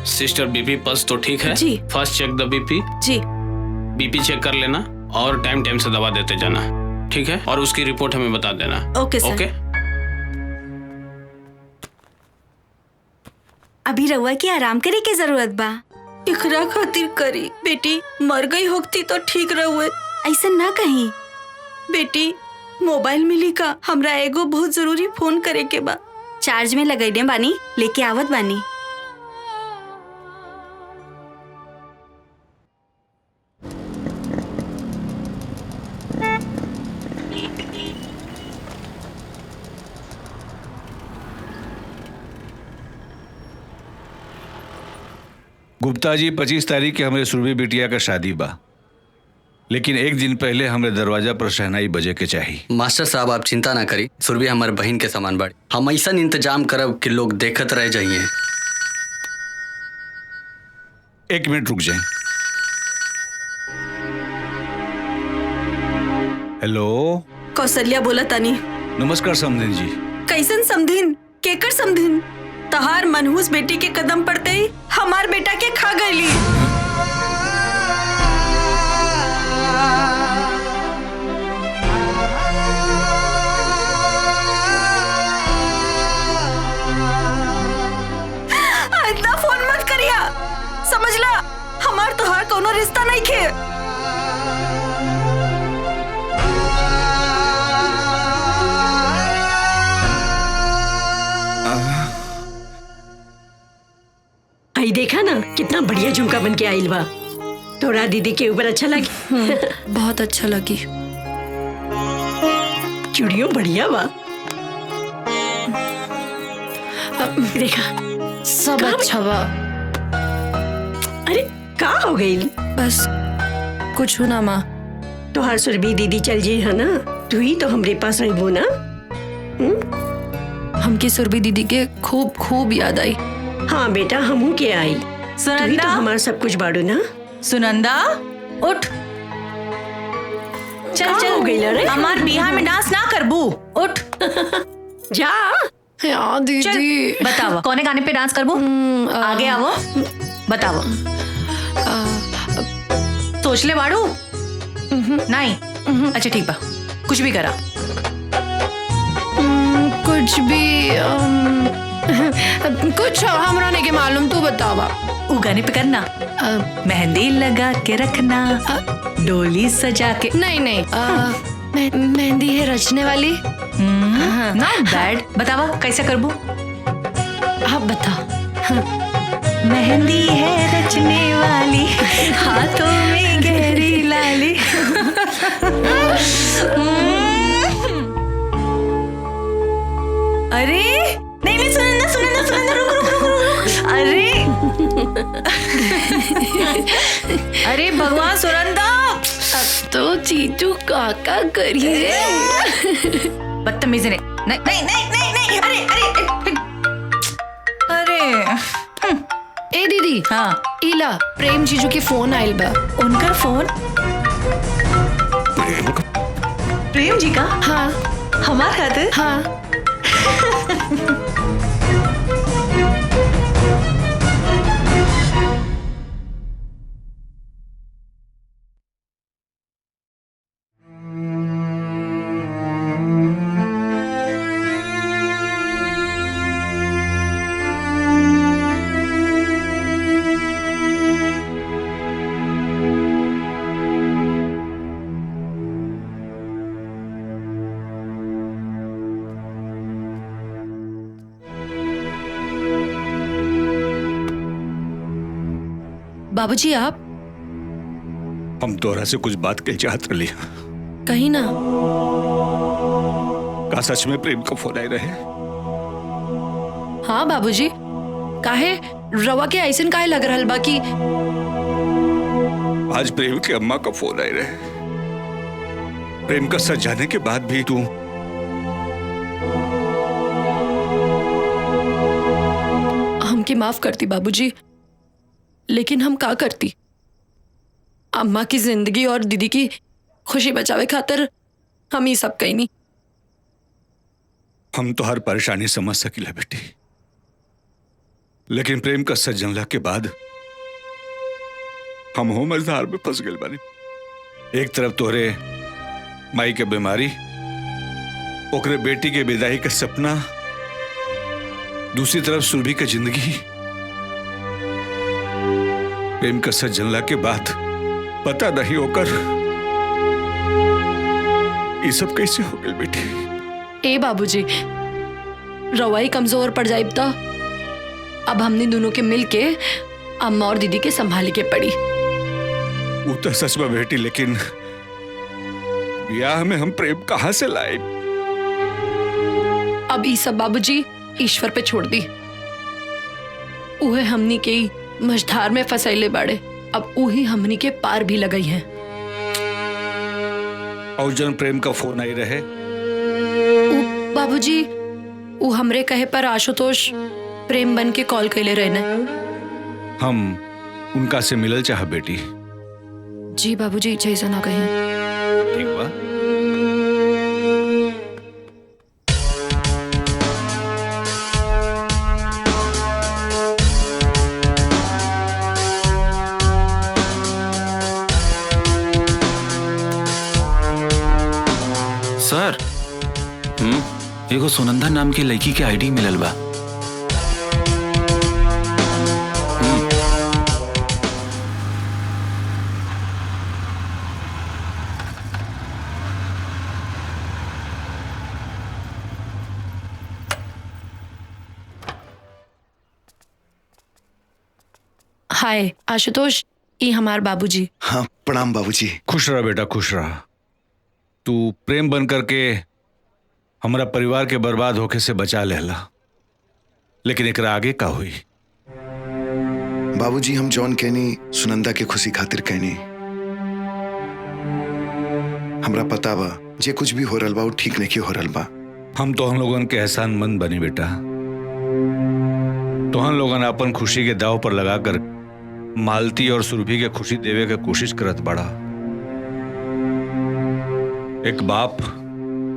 Speaker 11: सिस्टर, बीपी पल्स तो ठीक है?
Speaker 2: जी।
Speaker 11: फर्स्ट चेक द बीपी।
Speaker 2: जी।
Speaker 11: बीपी चेक कर लेना और टाइम टाइम से दवा देते जाना, ठीक है? और उसकी रिपोर्ट हमें बता देना।
Speaker 2: ओके सर।
Speaker 11: ओके।
Speaker 2: अभी रउआ की आराम करे की जरूरत बा। इकरा खातिर करी। बेटी मर गई होती तो ठीक रहुए। ऐसा ना कहीं। बेटी मोबाइल मिली का, हमरा एगो बहुत जरूरी फोन करे के बा। चार्ज में लगैले बानी, लेके आवत बानी।
Speaker 1: गुप्ता जी, 25 तारीख के हमारे सुरभि बिटिया का शादी बा, लेकिन एक दिन पहले हमारे दरवाजा पर शहनाई बजे के चाहिए।
Speaker 4: मास्टर साहब आप चिंता ना करी, सुरभि हमारे बहन के समान बाड़ी। हम ऐसा इंतजाम करब कि लोग देखत रह जाइए।
Speaker 1: एक मिनट रुक जाए। हेलो,
Speaker 2: कौशल्या बोला तानी।
Speaker 1: नमस्कार समधिन जी।
Speaker 2: कैसन समधिन? केकर समधिन? तहार मनहूस बेटी के कदम पड़ते ही हमार बेटा के खा गईली। इतना फोन मत करिया, समझला? हमार तोहार कोनो रिश्ता नहीं खे।
Speaker 3: आई देखा ना कितना बढ़िया झुमका बन के आइल बा। तोरा दीदी के ऊपर अच्छा लगी?
Speaker 7: बहुत अच्छा लगी।
Speaker 3: चूड़ियों बढ़िया बा। देखा
Speaker 7: सब अच्छा बा।
Speaker 3: अरे का हो गई?
Speaker 7: बस कुछ हो ना माँ।
Speaker 3: तो हर सुरभि दीदी चल जी है ना, तू ही तो हमरे पास रहबो ना।
Speaker 7: हमकी सुरभि दीदी के खूब खूब याद आई।
Speaker 3: हाँ बेटा, हमू के आई। तू ही तो
Speaker 8: सुनंदा,
Speaker 3: हमारा सब कुछ बाड़ू ना।
Speaker 8: सुनंदा उठ। चल
Speaker 3: का
Speaker 8: चल
Speaker 3: हो गई रे?
Speaker 8: हमार बिहार में डांस ना करबू, उठ।
Speaker 3: जा
Speaker 7: हाँ दीदी।
Speaker 8: चल बताओ कौने गाने पे डांस करबू? आगे आवो, बताओ। सोच ले बाड़ू? नहीं? अच्छा ठीक बा, कुछ भी करा।
Speaker 7: कुछ भी कुछ हमरा नहीं के मालूम, तू बतावा।
Speaker 8: उ गाने पे करना, मेहंदी लगा के रखना, डोली सजा के।
Speaker 7: नहीं नहीं, मेहंदी है रचने वाली।
Speaker 8: Not bad. बतावा कैसे करबू?
Speaker 7: आप बता।
Speaker 8: मेहंदी है रचने वाली, हाथों में गहरी लाली। अरे नहीं नहीं, सुनंदा सुनंदा सुनंदा, रुक रुक रुक रुक। अरे अरे भगवान सुनंदा,
Speaker 7: अब तो चीचू काका करिए।
Speaker 8: बदतमीजी नहीं नहीं नहीं नहीं नहीं। अरे अरे अरे
Speaker 7: ए दीदी,
Speaker 8: हाँ
Speaker 7: इला प्रेम जीजू के फोन आइल बा।
Speaker 8: उनका फोन? प्रेम जी का?
Speaker 7: हाँ
Speaker 8: हमार खातिर?
Speaker 7: हाँ। बाबूजी आप?
Speaker 1: हम तोरा से कुछ बात के चाहत रही।
Speaker 7: कहीं ना।
Speaker 1: का सच में प्रेम का फोन आए रहे?
Speaker 7: हाँ बाबूजी, काहे रवा के ऐसन काहे लग रहल बा कि
Speaker 1: आज प्रेम के अम्मा का फोन आए रहे। प्रेम का सच जाने के बाद भी तू
Speaker 7: हमकी माफ करती बाबूजी, लेकिन हम का करती? अम्मा की जिंदगी और दीदी की खुशी बचावे खातिर हम ही सब कहीं नहीं।
Speaker 1: हम तो हर परेशानी समझ सकीला बेटी, लेकिन प्रेम का सच जानला के बाद हम हो मझधार में फंस गए बानी। एक तरफ तोरे माई के बीमारी, ओकरे बेटी के विदाई का सपना, दूसरी तरफ सुरभि का जिंदगी। प्रेम का सच जानला के बाद पता नहीं होकर ये सब कैसे हो गए बेटी।
Speaker 7: ए बाबूजी, रवाई कमजोर पड़ जाए तो अब हमने दोनों के मिल के अम्मा और दीदी के संभाली के पड़ी।
Speaker 1: वो तो सच में बेटी, लेकिन ब्याह में हम प्रेम कहां से लाए?
Speaker 7: अब ये सब बाबूजी ईश्वर पे छोड़ दी। उहे हमनी के मझधार में फसैले बाड़े, अब उही हमनी के पार भी लगई है।
Speaker 1: और जन प्रेम का फोन आई रहे?
Speaker 7: बाबूजी, वो हमरे कहे पर आशुतोष प्रेम बन के कॉल कैले रहने।
Speaker 1: हम उनका से मिलल चाह बेटी।
Speaker 7: जी बाबूजी, जैसा ना कहें।
Speaker 1: ठीक बा।
Speaker 12: सर, एगो सुनंदा नाम के लड़की के आईडी मिलल बा।
Speaker 7: हाय आशुतोष, ये हमार बाबूजी।
Speaker 6: हाँ प्रणाम बाबूजी।
Speaker 1: खुश रहा बेटा, खुश रहा। तू प्रेम बन करके हमारा परिवार के बर्बाद होके से बचा लेला, लेकिन एकरा आगे का हुई?
Speaker 6: बाबूजी हम जॉन कहनी सुनंदा के खुशी खातिर कहनी। हमरा पता बा जे कुछ भी हो रहल बा वो ठीक नहीं हो रहल बा।
Speaker 1: हम तो हम लोगन के एहसानमंद बनी बेटा। तो हम लोगन अपन खुशी के दाव पर लगाकर मालती और सुरभि के खुशी देवे के कोशिश करत बड़ा। एक बाप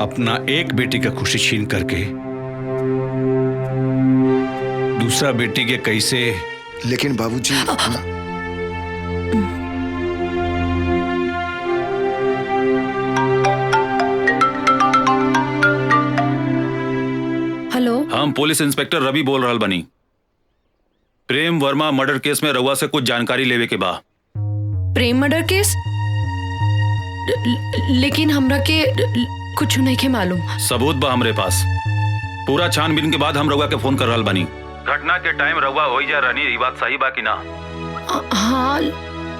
Speaker 1: अपना एक बेटी का खुशी छीन करके दूसरा बेटी के कैसे।
Speaker 6: लेकिन बाबूजी
Speaker 7: हेलो,
Speaker 12: हम पुलिस इंस्पेक्टर रवि बोल रहा बनी। प्रेम वर्मा मर्डर केस में रउआ से कुछ जानकारी लेवे के बा।
Speaker 7: प्रेम मर्डर केस? लेकिन हमरा के कुछ नहीं के मालूम।
Speaker 12: सबूत बा हमरे पास। पूरा छानबीन के बाद हम रउआ के फोन कर रहल बनी। घटना के टाइम रउआ हो जा रहनी, ये बात सही बा कि ना?
Speaker 7: हाँ,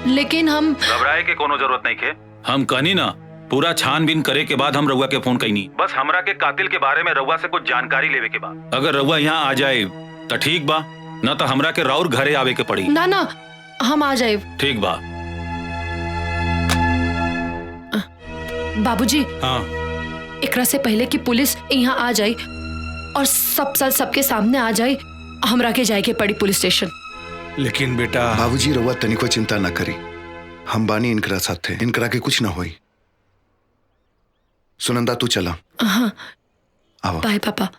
Speaker 7: लेकिन हम
Speaker 12: घबराए के कोनो जरूरत नहीं खे। हम कहनी ना, पूरा छानबीन करे के बाद हम रउआ के फोन कईनी। बस हमरा के कातिल के बारे में रउआ से कुछ जानकारी लेवे के बा। अगर रउआ यहाँ आ जाए तो ठीक बा, ना तो हमरा के राउर घरे आवे के पड़ी।
Speaker 7: ना ना, हम आ जाए।
Speaker 12: ठीक बा।
Speaker 7: बाबूजी,
Speaker 1: हाँ,
Speaker 7: एकरा से पहले कि पुलिस यहाँ आ जाए और सबके सामने आ जाए, हमरा के जाए के पड़ी पुलिस स्टेशन।
Speaker 1: लेकिन बेटा
Speaker 6: बाबूजी रउआ तनिको चिंता ना करी, हम बानी इनकरा साथे, इनकरा के कुछ ना होई। सुनंदा तू चला।
Speaker 7: हाँ,
Speaker 6: आओ।
Speaker 7: बाय पापा।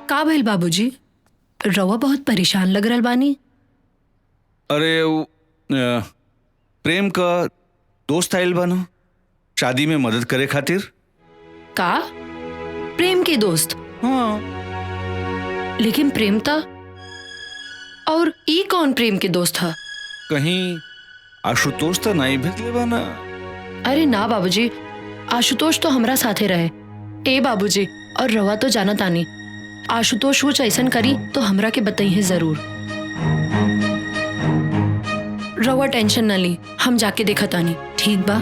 Speaker 7: का भइल बाबूजी? रवा बहुत परेशान लग रहल बानी।
Speaker 1: अरे प्रेम का दोस्त आयल बानो शादी में मदद करे खातिर।
Speaker 7: का? प्रेम के दोस्त?
Speaker 1: हाँ।
Speaker 7: लेकिन प्रेम था, और ई कौन प्रेम के दोस्त था?
Speaker 1: कहीं आशुतोष तो नहीं भेजले बाना?
Speaker 7: अरे ना बाबूजी, आशुतोष तो हमरा साथे रहे। ए बाबूजी, और रवा तो जाना तानी, आशुतोष कुछ ऐसन करी तो हमरा के बताइए जरूर। रवा टेंशन न ली, हम जाके देखा तानी, ठीक बा?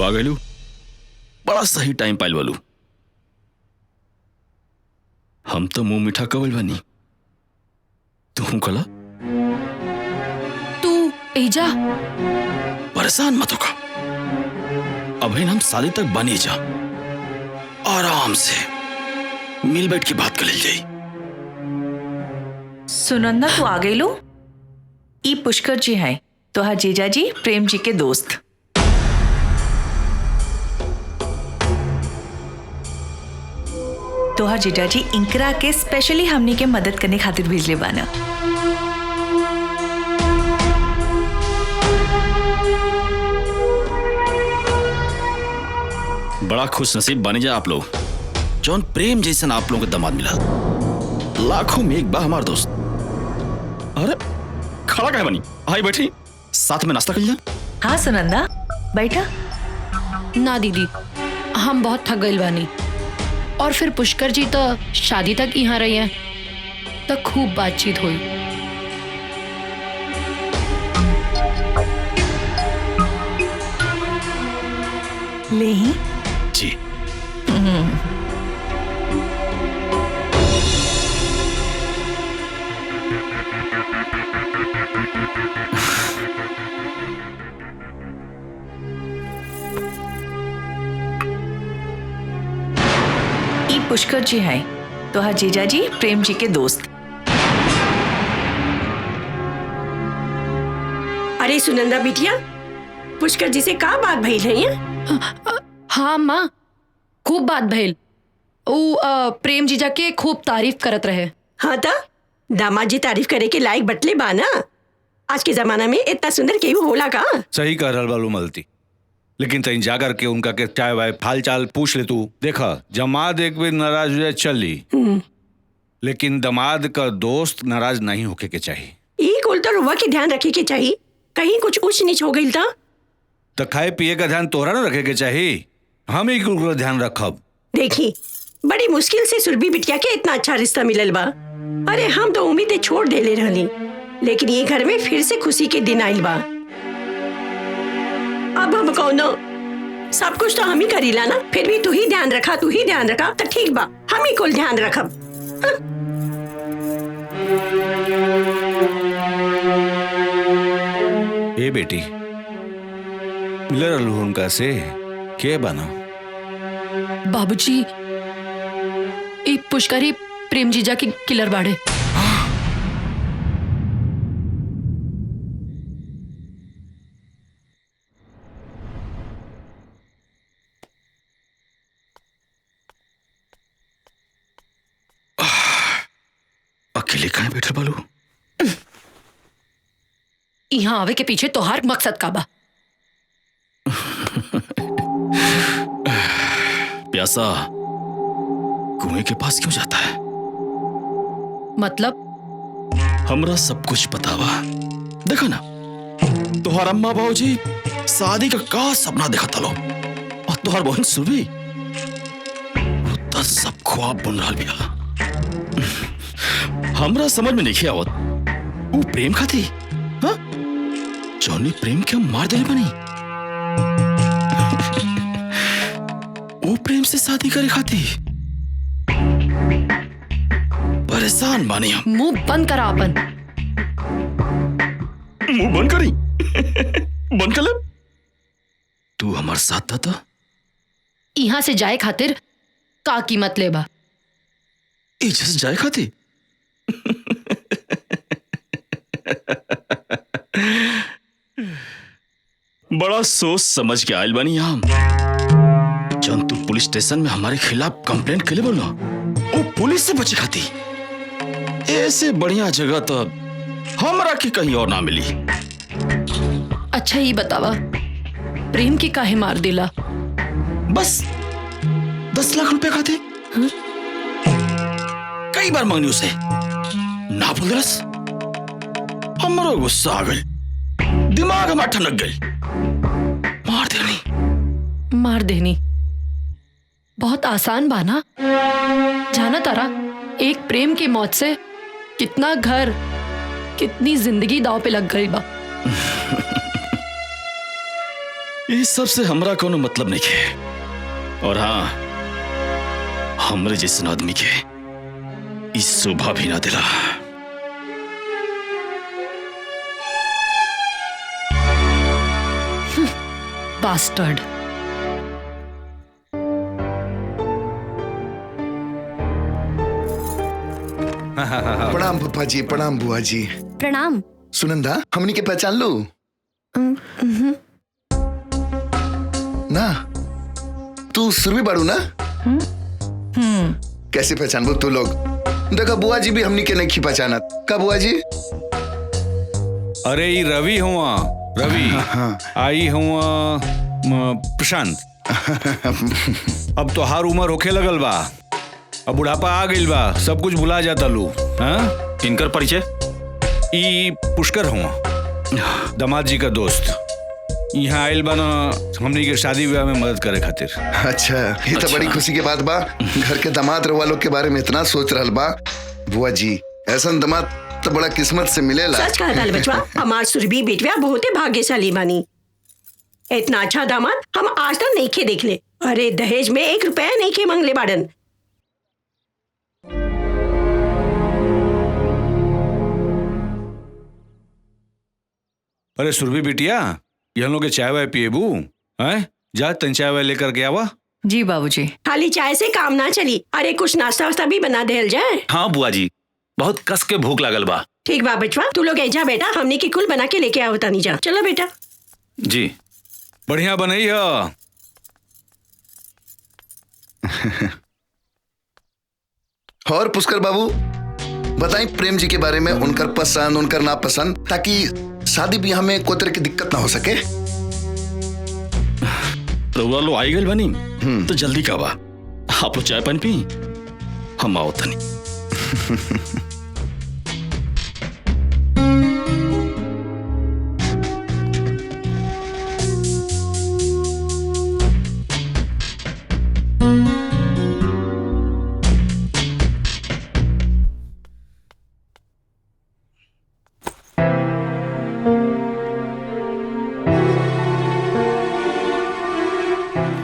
Speaker 9: तू आ गलू, बड़ा सही टाइम पाइल वालू। हम तो मुंह मीठा कवल बनी, तू कला
Speaker 7: तू एजा
Speaker 9: परेशान मत होगा। अभी हम शादी तक बनी जा, आराम से मिल बैठ के बात कर ले जाई।
Speaker 8: सुनंदा तू आ गई लो। ई पुष्कर जी हैं, तोहार जीजा जी प्रेम जी के दोस्त। तोहार जीजा जी इंकरा के स्पेशली हमनी के मदद करने खातिर भेजले बाना।
Speaker 9: बड़ा खुश नसीब बने जा आप लोग, जौन प्रेम जैसन आप लोगों को दामाद मिला। लाखों में एक बा हमार दोस्त। अरे खड़ा काहे बनी, आई बैठी, साथ में नाश्ता कर लिया।
Speaker 8: हाँ सुनंदा बैठा।
Speaker 7: ना दीदी, हम बहुत थक गइल बानी, और फिर पुष्कर जी तो शादी तक यहाँ रही हैं, तो खूब बातचीत हुई।
Speaker 8: ले ही
Speaker 9: जी।
Speaker 8: ई पुष्कर जी हैं, तोहार जीजा जी प्रेम जी के दोस्त।
Speaker 3: अरे सुनंदा बिटिया, पुष्कर जी से का बात भइल है?
Speaker 7: हाँ माँ, खूब बात भइल। ऊ प्रेम जीजा के खूब तारीफ करत रहे।
Speaker 3: हाँ ता दामाद जी तारीफ करे के लायक बटले बाना। आज के जमाना में इतना सुंदर केहू होला का?
Speaker 1: सही कह रहल बालू मलती, लेकिन तई जा कर के उनका के चाय वाय हाल चाल पूछ ले। तू देखा जमात एक भी नाराज हो जाए चली, लेकिन दमाद का दोस्त नाराज नहीं होके के चाहिए।
Speaker 3: ई कुल तो रुआ के ध्यान रखे के चाहिए, कहीं कुछ ऊंच नीच हो गई
Speaker 1: तो खाए पिए का ध्यान तोहरा ना रखे के चाहिए, हम ही कुल ध्यान रखब।
Speaker 3: देखी बड़ी मुश्किल से सुरभि बिटिया के इतना अच्छा रिश्ता मिलल बा। अरे हम तो उम्मीदें छोड़ देले रहली, लेकिन ये घर में फिर से खुशी के दिन आइल बा। अब हम कौनो सब कुछ तो हम ही करीला ना, फिर भी तू ही ध्यान रखा तो ठीक बा, हम ही कुल ध्यान रखब।
Speaker 1: ए बेटी, मिले रहलू उनका से के बना?
Speaker 7: बाबूजी, ई पुष्करी प्रेम जीजा की किलर बाड़े।
Speaker 9: अकेले कहाँ बैठे बालू?
Speaker 7: यहाँ आवे के पीछे तोहार मकसद का बा?
Speaker 9: प्यासा कुएं के पास क्यों जाता है?
Speaker 7: मतलब?
Speaker 9: हमरा सब कुछ पता बा। देखा ना, तुहार अम्मा बाबूजी शादी का सपना देखा तलो, और तुहार बहन सुरभि सब ख्वाब बन रहा बिया। हमरा समझ में नहीं आवत, वो प्रेम खाती हाँ? जौनी प्रेम के मार दिले बनी, वो प्रेम से शादी करे खाती। परेशान बानी हम।
Speaker 7: मुंह बंद करा अपन।
Speaker 9: मुंह बंद करी? बंद कर ले। तू हमारे साथ था?
Speaker 7: यहाँ से जाए खातिर का कीमत लेबा?
Speaker 9: इज्जत से जाए खाती? बड़ा सोच समझ के आयल बनी हम। जब तू पुलिस स्टेशन में हमारे खिलाफ कंप्लेंट के लिए बोला, वो पुलिस से बची खाती। ऐसे बढ़िया जगह तो हमरा की कहीं और ना मिली।
Speaker 7: अच्छा ये बतावा, प्रेम की काहे मार दिला?
Speaker 9: बस 10 लाख रुपए खाते। कई बार मांगनी उसे, ना बोल रस। हमारा गुस्सा आ गई, दिमाग हमारा ठनक गई।
Speaker 7: मार देनी बहुत आसान बाना। जाना तारा, एक प्रेम की मौत से कितना घर, कितनी जिंदगी दांव पे लग गई बा।
Speaker 9: ये सबसे हमरा कोनो मतलब नहीं है। और हाँ, हमरे जैसन आदमी के इस शोभा भी ना दिला।
Speaker 7: बास्टर्ड।
Speaker 6: प्रणाम पप्पा जी, प्रणाम बुआ जी।
Speaker 7: प्रणाम।
Speaker 6: सुनंदा, हमनी के पहचान लो ना? तू सुरभि बाड़ू ना? कैसे पहचान तू लोग? देखा बुआ जी भी हमनी के नहीं पहचाना का बुआ जी?
Speaker 1: अरे ये रवि हुआ, रवि। आई हुआ प्रशांत। अब तो हर उम्र होखे लगल बा, अब बुढ़ापा आ गइल बा, सब कुछ भुला जाता लू। हाँ,
Speaker 12: इनकर परिचय?
Speaker 1: ई पुष्कर हुआ, दामाद जी का दोस्त। यहाँ आयल बा ना हमनी के शादी विवाह में मदद करे खातिर।
Speaker 6: अच्छा, ये तो बड़ी खुशी के बात बा। घर के दामाद रवा लोग के बारे में इतना सोच रहल बा। बुआ जी, ऐसा दामाद तो बड़ा किस्मत से मिलेला।
Speaker 3: सच कहा दाल बचवा, हमार सुरभि बेटवा बहुत ही भाग्यशाली बानी। इतना अच्छा दामाद हम आज तक नहीं खे देख ले। अरे दहेज में 1 रुपया नहीं खे मांगले बाड़न।
Speaker 1: अरे सुरभि बिटिया, ये हम लोग के चाय वाय पिएबू? हैं? जा तन चाय वाय लेकर के आवा।
Speaker 8: जी बाबूजी।
Speaker 3: खाली चाय से काम ना चली, अरे कुछ नाश्ता वास्ता भी बना देल जाए।
Speaker 12: हाँ बुआ जी, बहुत कस के भूख लागल बा।
Speaker 3: ठीक बा बचवा, तू लोग जा बेटा, हमने की कुल बना के लेके आओ तानी जा। चलो बेटा।
Speaker 1: जी, बढ़िया बनई है।
Speaker 6: और पुष्कर बाबू बताएं प्रेम जी के बारे में, उनकर पसंद, उनकर नापसंद, ताकि शादी ब्याह में कोई तरह की दिक्कत ना हो सके।
Speaker 9: रउआ लो आई गइल बनी तो जल्दी का बा, आप लोग चाय पानी पी, हम आओ तनी।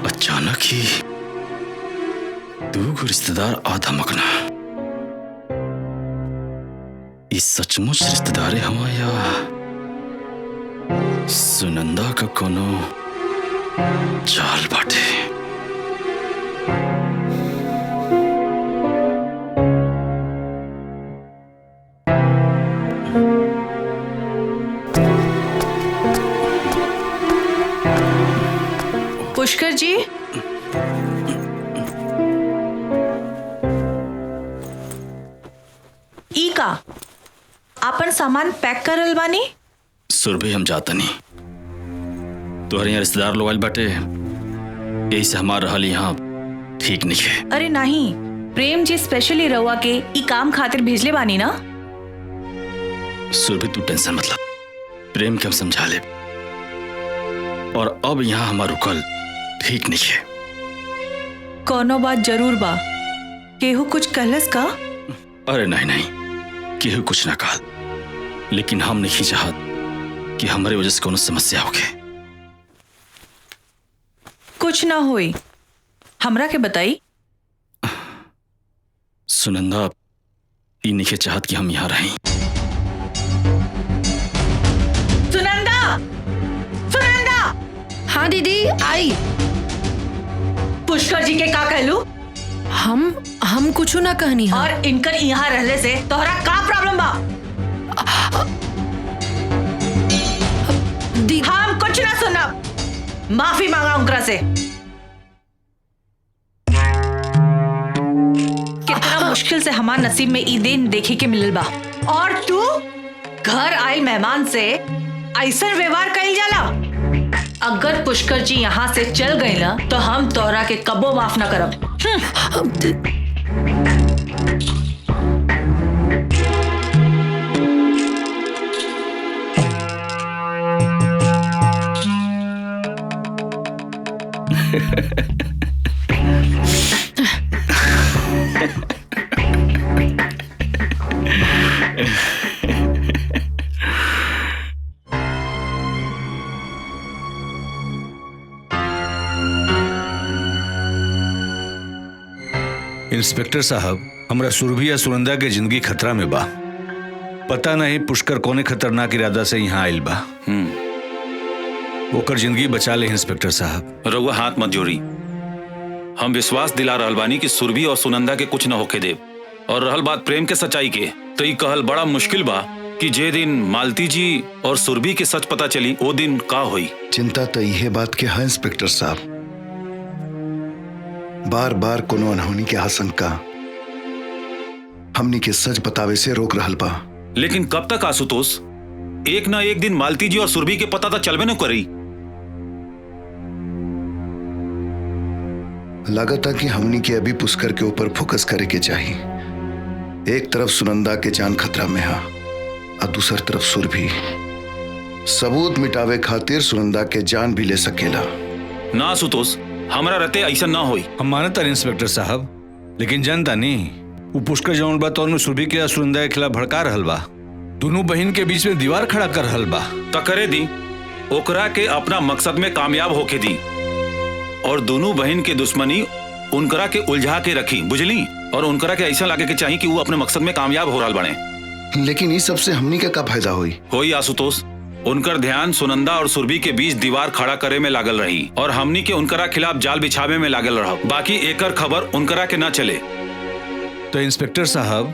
Speaker 9: अचानक ही दो रिश्तेदार आधा मकना, इस सचमुच रिश्तेदार हवा या सुनंदा का कोनो चाल बाटे।
Speaker 8: पुष्कर जी, ई का आपन सामान पैक करल बानी?
Speaker 9: सुरभि, हम जाता नहीं, तोहरे यहाँ रिश्तेदार लोग आइल बाटे, यही से हमार रहल यहाँ ठीक नहीं है।
Speaker 8: अरे नहीं, प्रेम जी स्पेशली रउआ के ई काम खातिर भेजले बानी ना।
Speaker 9: सुरभि तू टेंशन मत ला, प्रेम के हम समझा ले, और अब यहाँ हमार रुकल ठीक नहीं है।
Speaker 8: कोनो बात जरूर बा, केहू कुछ कहलस का?
Speaker 9: अरे नहीं नहीं, केहू कुछ ना कहा, लेकिन हम नहीं चाहत कि हमारे वजह से कोनो समस्या होगे।
Speaker 8: कुछ ना होई, हमरा के बताई।
Speaker 9: सुनंदा ई नहीं चाहत कि हम यहाँ रहें।
Speaker 8: सुनंदा, सुनंदा।
Speaker 7: हाँ दीदी आई।
Speaker 8: पुष्कर जी के का कहलू?
Speaker 7: हम कुछ ना कहनी।
Speaker 8: और इनकर यहाँ रहले से तोहरा का प्रॉब्लम बा? हम कुछ ना सुनब, माफी मांगा उनकरा से। कितना मुश्किल से हमार नसीब में ई दिन देखे के मिलल बा, और तू घर आए मेहमान से ऐसा व्यवहार कइल जाला? अगर पुष्कर जी यहाँ से चल गए ना तो हम तोहरा के कबो माफ ना करब।
Speaker 1: इंस्पेक्टर साहब, हमरा सुरभि या सुनंदा के जिंदगी खतरा में बा। पता नहीं पुष्कर कोने खतरनाक इरादा से यहाँ आयल बा। ओकर जिंदगी बचा ले इंस्पेक्टर साहब।
Speaker 12: रउआ हाथ मत जोड़ी। हम विश्वास दिला रहल बानी कि सुरभि और सुनंदा के कुछ न होके दे। और रहल बात प्रेम के सच्चाई के, तो ये कहल बड़ा मुश्किल बा कि जे दिन मालती जी और सुरभि के सच पता चली वो दिन का हुई।
Speaker 6: चिंता तो यह बात के है इंस्पेक्टर साहब, बार बार कोनो अनहोनी के आशंका हमनी के सच बतावे से रोक रहल बा।
Speaker 12: लेकिन कब तक आशुतोष? एक ना एक दिन मालती जी और सुरभि के पता तो चलबे न करी।
Speaker 6: लागत है कि हमनी के अभी पुष्कर के ऊपर फोकस करे के चाहिए। एक तरफ सुनंदा के जान खतरा में है और दूसर तरफ सुरभि। सबूत मिटावे खातिर सुनंदा के जान भी ले सकेला।
Speaker 12: ना आशुतोष, हमारा रहते ऐसा ना होई।
Speaker 1: हम मानता इंस्पेक्टर साहब, लेकिन जनता नहीं वो पुष्कर जौन बा तौन में सुरभि के सुनंदा के खिलाफ भड़का रहल बा। दोनों बहन के बीच में दीवार खड़ा कर रहल बा।
Speaker 12: तकरे दी ओकरा के अपना मकसद में कामयाब होके दी और दोनों बहन के दुश्मनी उनकरा के उलझा के रखी, बुझली? और उनकरा के ऐसा लगे के चाहिए कि वो अपने मकसद में कामयाब हो रहा बने।
Speaker 6: लेकिन इस सबसे हमनी का फायदा होई
Speaker 12: आशुतोष? उनकर ध्यान सुनंदा और सुरभि के बीच दीवार खड़ा करे में लागल रही और हमनी के उनकरा खिलाफ जाल बिछावे में लागल रहा। बाकी एकर खबर उनकरा के ना चले।
Speaker 1: तो इंस्पेक्टर साहब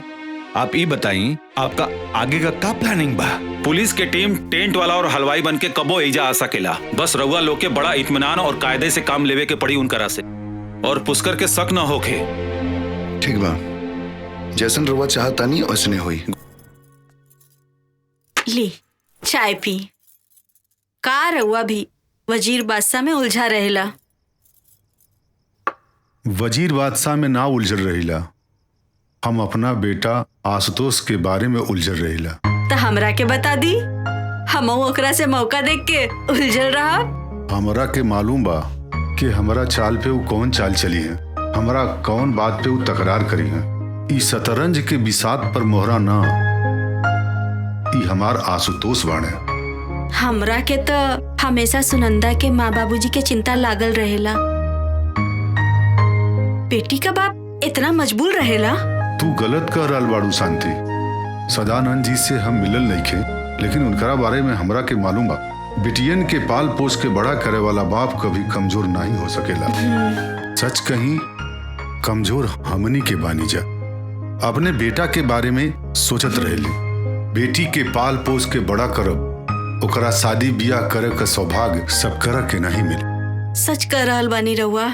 Speaker 1: आप ये बताइए, आपका आगे का क्या प्लानिंग बा?
Speaker 12: पुलिस के टीम टेंट वाला और हलवाई बन के कबो एजा आ सकेला। बस रउआ लोग के बड़ा इत्मीनान और कायदे से काम लेवे के पड़ी उनकरा से, और पुष्कर के शक न होके।
Speaker 6: ठीक बा, जैसन रउआ चाहता नहीं वैसने होई।
Speaker 2: ली चाय पी। का रउआ भी वजीर बादशाह में उलझा रहेला?
Speaker 13: वजीर बादशाह में ना उलझल रहिला, हम अपना बेटा आशुतोष के बारे में उलझल रहिला।
Speaker 2: तो हमरा के बता दी, हम ओकरा से मौका देख के उलझल रहा।
Speaker 13: हमरा के मालूम बा कि हमरा चाल पे वो कौन चाल चली है, हमरा कौन बात पे वो तकरार करी है। ई शतरंज के बिसात पर मोहरा ना, ई हमार आशुतोष बाणे।
Speaker 2: हमरा के तो हमेशा सुनंदा के माँ बाबूजी के चिंता लागल रहेला। बेटी का बाप इतना मजबूर रहेला।
Speaker 13: तू गलत कर रहल बाड़ू शांति। सदानंद जी से हम मिलल नहीं खे, लेकिन उनकरा बारे में हमरा के मालूम बा। बिटियन के पाल पोस के बड़ा करे वाला बाप कभी कमजोर नहीं हो सकेला। सच कहीं कमजोर हमनी के बानी जा। अपने बेटा के बारे में सोचत रहेली, बेटी के पाल पोस के बड़ा करब, ओकरा शादी बियाह करे का सौभाग्य सब करा के नहीं मिले।
Speaker 2: सच कर रहल बानी रउआ,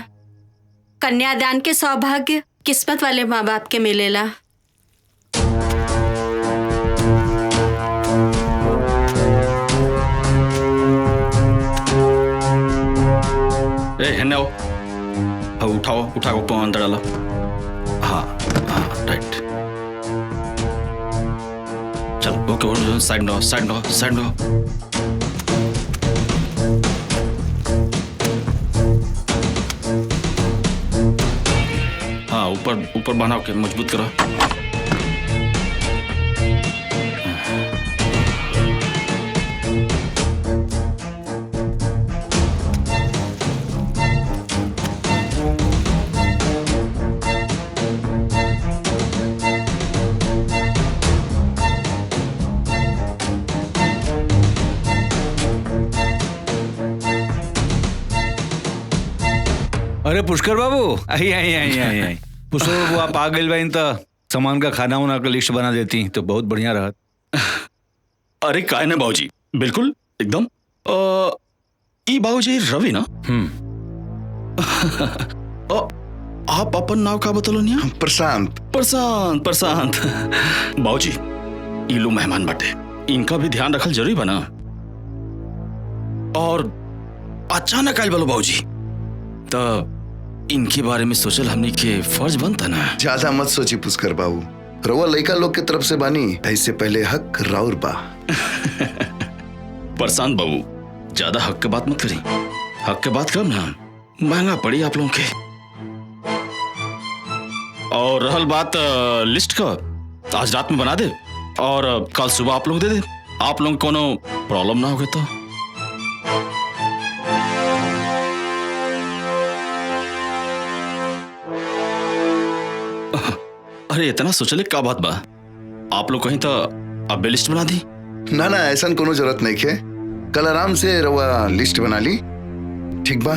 Speaker 2: कन्यादान के सौभाग्य किस्मत वाले माँ बाप के मिलेला।
Speaker 9: हेन्ने आओ, उठाओ उठा को अंदर डालो। हाँ हाँ राइट, चलो ओके, साइड नो साइड नो साइड नो। हाँ ऊपर ऊपर बनाओ के मजबूत करो।
Speaker 1: अरे पुष्कर बाबू, आई आई आई आई आई। पुष्कर बाबू आप आ गए बहन, तो सामान का खाना वाना का लिस्ट बना देती तो बहुत बढ़िया रहत।
Speaker 9: अरे काय ना बाबूजी, बिल्कुल एकदम। ई बाबूजी रवि ना? आप अपन नाव का बतलो नहीं?
Speaker 6: प्रशांत।
Speaker 9: प्रशांत प्रशांत बाबूजी, ई लोग मेहमान बाटे, इनका भी ध्यान रखल जरूरी बना। और अचानक आयल बोलो बाबूजी, तो इनके बारे में सोचल हमनी के फर्ज बनता ना।
Speaker 6: ज्यादा मत सोची पुष्कर बाबू, रउआ लइका लोग के तरफ से बानी, ऐसे पहले हक राउर बा।
Speaker 9: प्रशांत बाबू, ज्यादा हक के बात मत करी। हक के बात कब ना महंगा पड़ी आप लोगों के। और रहल बात लिस्ट का, आज रात में बना दे और कल सुबह आप लोग दे दे। आप लोग कोनो प्रॉब्लम ना होगे तो। अरे इतना सोचले का बात बा? आप लोग कहीं तो अब लिस्ट बना दी?
Speaker 6: ना ना, ऐसा कोनो जरूरत नहीं है। कल आराम से रवा लिस्ट बना ली, ठीक बा?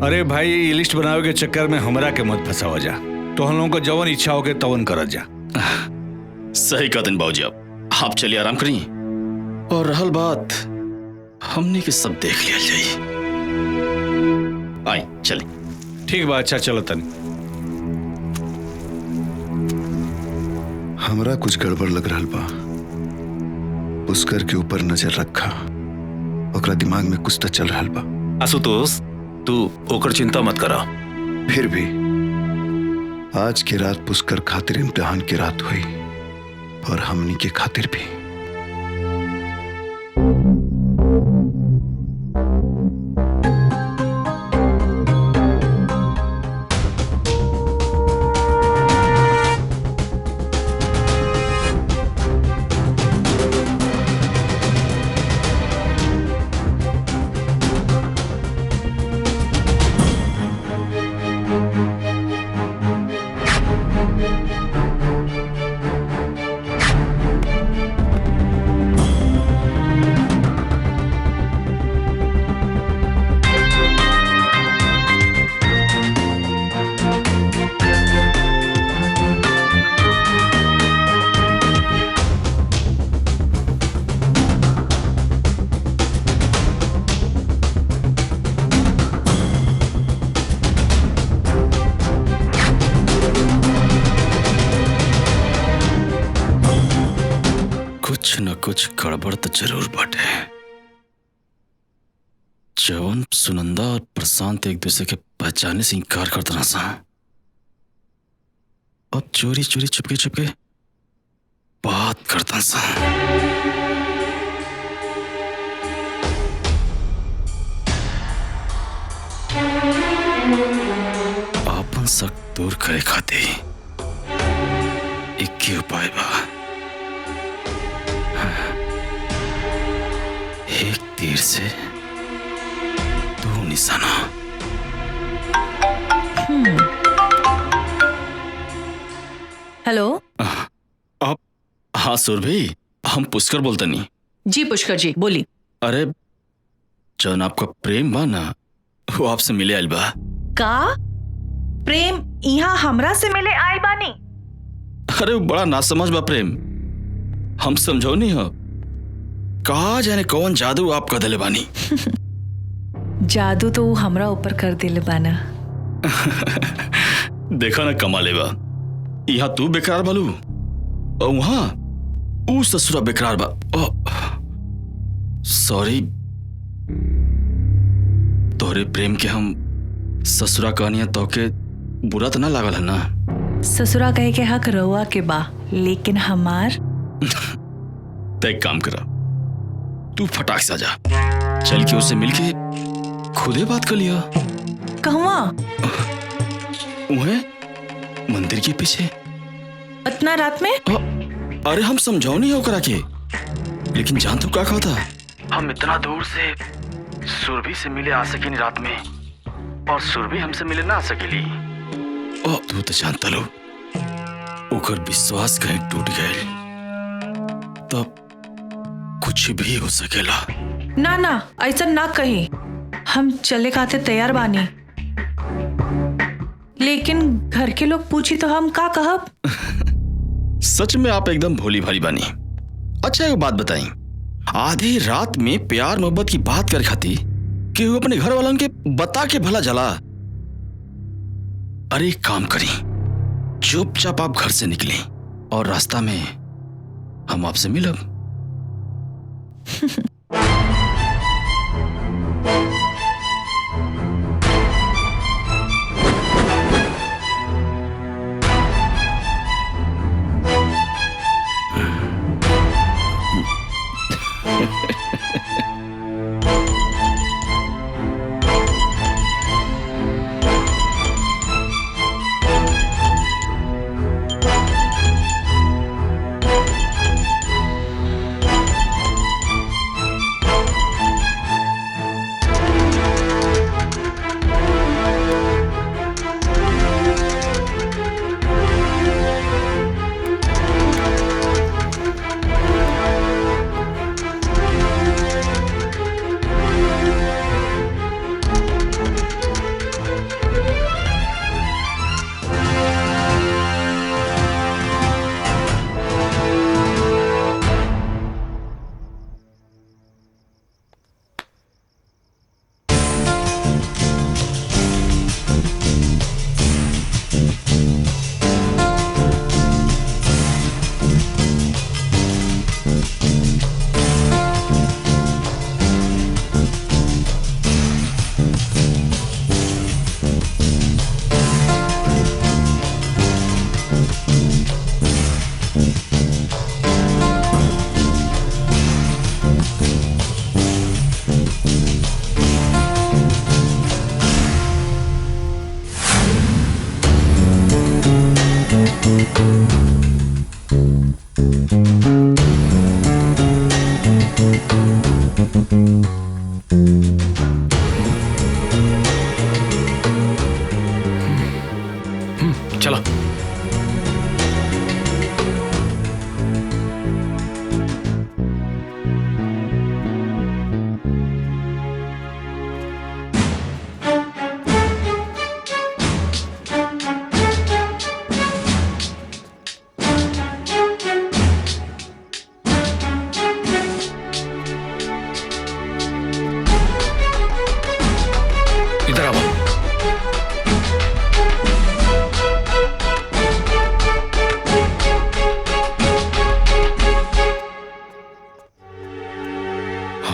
Speaker 1: अरे भाई, ये लिस्ट बनावे के चक्कर में हमरा के मत फंसावा जा। तो हम लोगों को जवन इच्छा हो के तवन करत जा।
Speaker 9: सही कहते हैं बाबूजी। आप चलिए आराम करिए, और रहल बात हमने के सब देख लिया जाइए। आई चले।
Speaker 1: ठीक बा, अच्छा चलो तनी।
Speaker 6: हमरा कुछ गड़बड़ लग रहा बा। पुष्कर के ऊपर नजर रखा, ओकरा दिमाग में कुछ तो चल रहा बा।
Speaker 12: आशुतोष, तू ओकर चिंता मत करा।
Speaker 6: फिर भी आज की रात पुष्कर खातिर इम्तिहान की रात हुई, और हमनी के खातिर भी।
Speaker 9: कुछ न कुछ गड़बड़ तो जरूर बाटे। जवन सुनंदा और प्रशांत एक दूसरे के पहचाने से इनकार करते ना सा, अब चोरी चोरी चुपके चुपके बात करता सा। आपन शक दूर करे खातिर एक ही उपाय बा। एक तीर से दो निशाना।
Speaker 8: हेलो।
Speaker 9: आप? हाँ सुरभि, हम पुष्कर बोलते नहीं।
Speaker 8: जी पुष्कर जी, बोली।
Speaker 9: अरे जौन आपका प्रेम बा ना, वो आपसे मिले आइल बा।
Speaker 8: का प्रेम यहाँ हमरा से मिले आइल बानी?
Speaker 9: अरे वो बड़ा नासमझ बा प्रेम, हम समझो नहीं हो। कहा जाने कौन जादू आप कर दिले बानी।
Speaker 8: जादू तो वो हमरा ऊपर कर दिले बाना।
Speaker 9: देखा ना कमाले बा, यहाँ तू बेकरार बालू और वहां ऊ ससुरा बेकरार बा। सॉरी, तोहरे प्रेम के हम ससुरा कहनिया तो के बुरा तो ना लागल है ना?
Speaker 8: ससुरा कहे के हक रहुआ के बा, लेकिन हमार
Speaker 9: तय काम करा, तू फटाक से जा, चल के उससे मिलके खुदे बात कर लिया।
Speaker 8: कहवा?
Speaker 9: वह मंदिर के पीछे।
Speaker 8: इतना रात में?
Speaker 9: अरे हम समझाओ नहीं होकर आके, लेकिन जान तू क्या था? हम इतना दूर से सुरभि से मिले आ सके नहीं रात में, और सुरभि हमसे मिले ना आ सकेली। तू तो जानता लो, ओकर विश्वास कहीं टूट गए तब कुछ भी हो सकेला।
Speaker 8: ना ना, ऐसा ना कही। हम चले खाते तैयार बानी, लेकिन घर के लोग पूछी तो हम का कहब?
Speaker 9: सच में आप एकदम भोली भाली बानी। अच्छा एक बात बताई, आधी रात में प्यार मोहब्बत की बात कर खाती कि वो अपने घर वालों के बता के भला जला। अरे एक काम करी, चुपचाप आप घर से निकले और रास्ता में हम आपसे मिलब।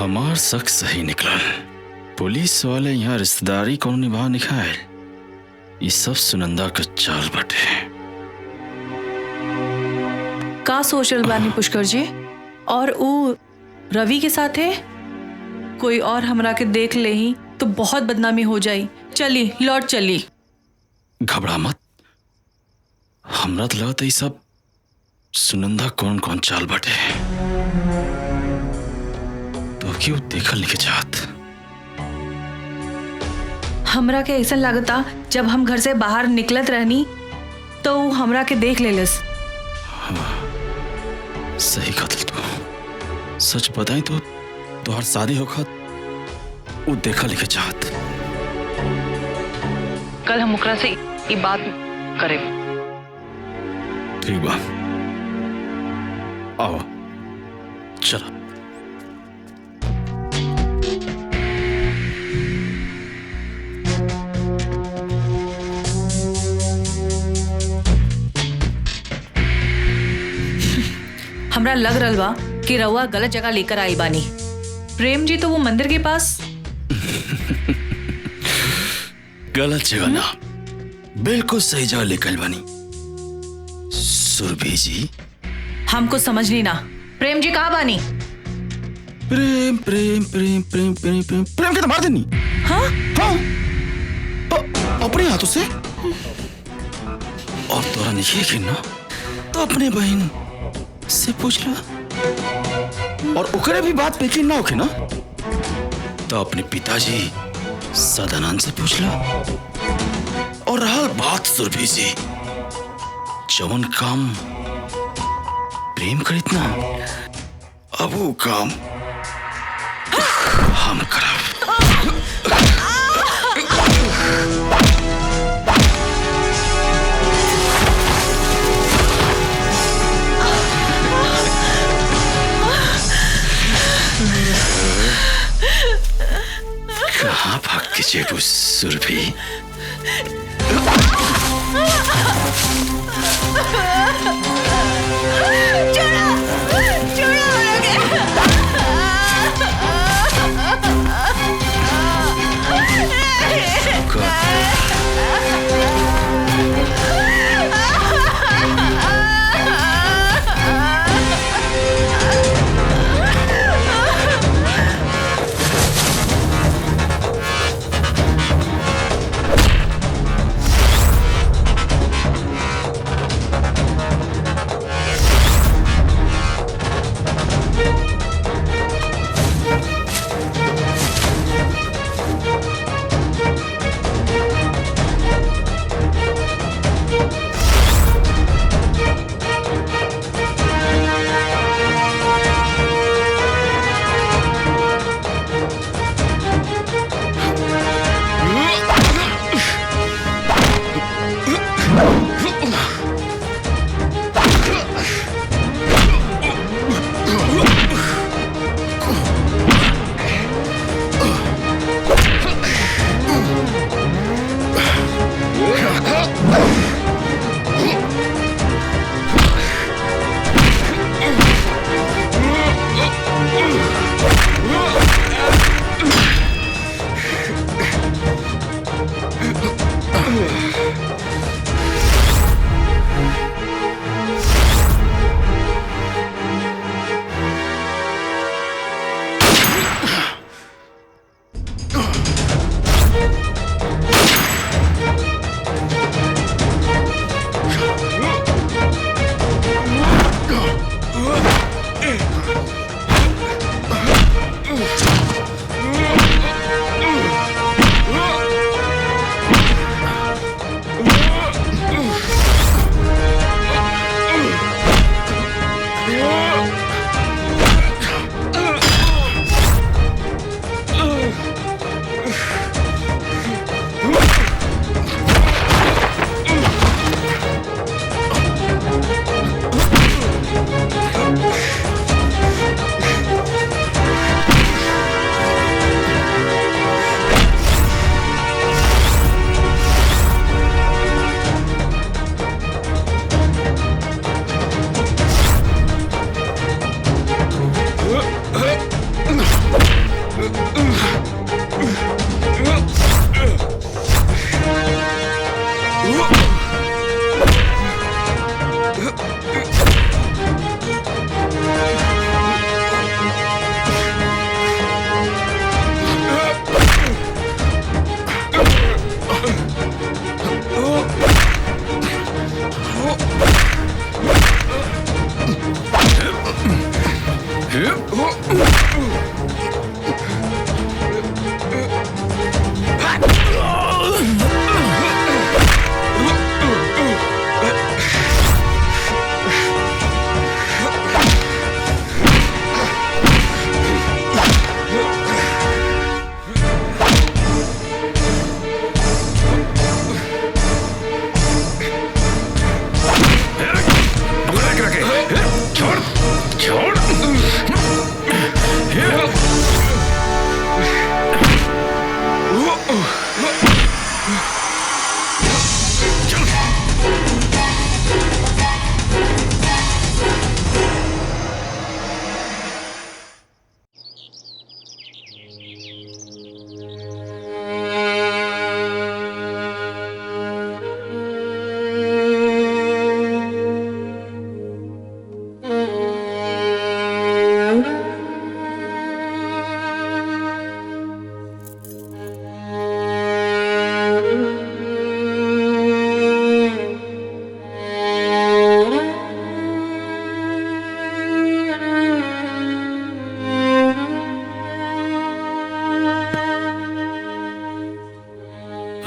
Speaker 9: हमार शक सही निकलल। पुलिस वाले यहाँ रिश्तेदारी कौन निभा निकाल, ये सब सुनंदा का चाल बटे।
Speaker 8: का सोचल बानी पुष्कर जी? और ऊ रवि के साथ है? कोई और हमरा के देख ले ही तो बहुत बदनामी हो जाई। चली लौट चली।
Speaker 9: घबरा मत, हमरा तो लगता है सब सुनंदा कौन कौन चाल बटे, तो क्यों देखल नहीं के चाहत।
Speaker 8: हमरा के ऐसा लगता जब हम घर से बाहर निकलत रहनी तो ऊ हमरा के देख लेलस।
Speaker 9: सही कतल तू, सच बताई तो तुहार शादी होखत वो देखा लिखे चाहत।
Speaker 8: कल हम ओकरा से ये बात करे।
Speaker 9: ठीक बा, आओ चलो।
Speaker 8: हमरा लग रहा बा कि रउआ गलत जगह लेकर आई बानी। प्रेम जी तो वो मंदिर के पास।
Speaker 9: गलत जगह ना, बिल्कुल सही जगह लेकर बानी। सुरभि जी
Speaker 8: हमको समझ नहीं ना, प्रेम जी कहाँ बानी?
Speaker 9: प्रेम प्रेम प्रेम प्रेम प्रेम प्रेम प्रेम के तो मार देनी।
Speaker 8: हाँ
Speaker 9: हाँ अपने हाथों से। और तोरा नहीं है ना तो अपने बहन से पूछ लो, और ओकरे भी बात पे ना होके ना तो अपने पिताजी सदानंद से पूछ लो। और रहल बात सुरभि से, जवन काम प्रेम करित ना, अब वो काम हम करब। कहाँ भाग के जेबू सुरभि?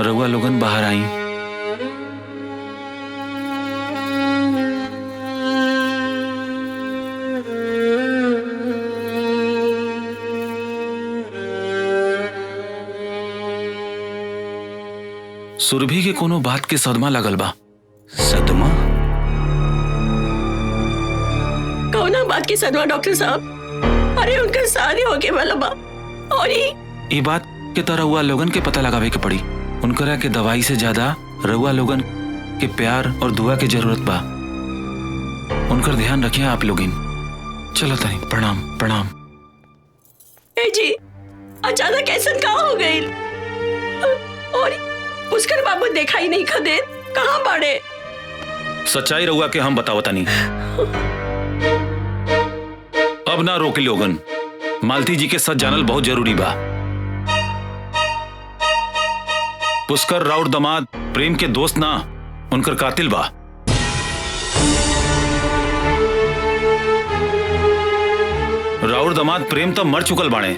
Speaker 12: रउआ लोगन बाहर आई। सुरभि के कोनो बात के सदमा लगल बा।
Speaker 1: सदमा?
Speaker 3: कौना बात की सदमा डॉक्टर साहब? अरे उनका शादी होके वाला बा और
Speaker 12: ये बात के तो रउआ लोगन के पता लगावे के पड़ी। उनकरा के दवाई से ज्यादा रउआ लोगन के प्यार और दुआ के जरूरत बा। उनकर ध्यान रखिए आप लोगिन। चलो ताई, प्रणाम प्रणाम।
Speaker 3: ए जी, अचानक ऐसा कहाँ हो गई? और पुष्कर बाबू देखा ही नहीं खदे, कहाँ पड़े?
Speaker 12: सच्चाई रउआ के हम बतावता नहीं। अब ना रोके लोगन। मालती जी के सच जानल बहुत जरूरी बा। पुष्कर राउर दमाद प्रेम के दोस्त ना, उनकर कातिल बा। राउर दमाद प्रेम तो मर चुकल बाणे।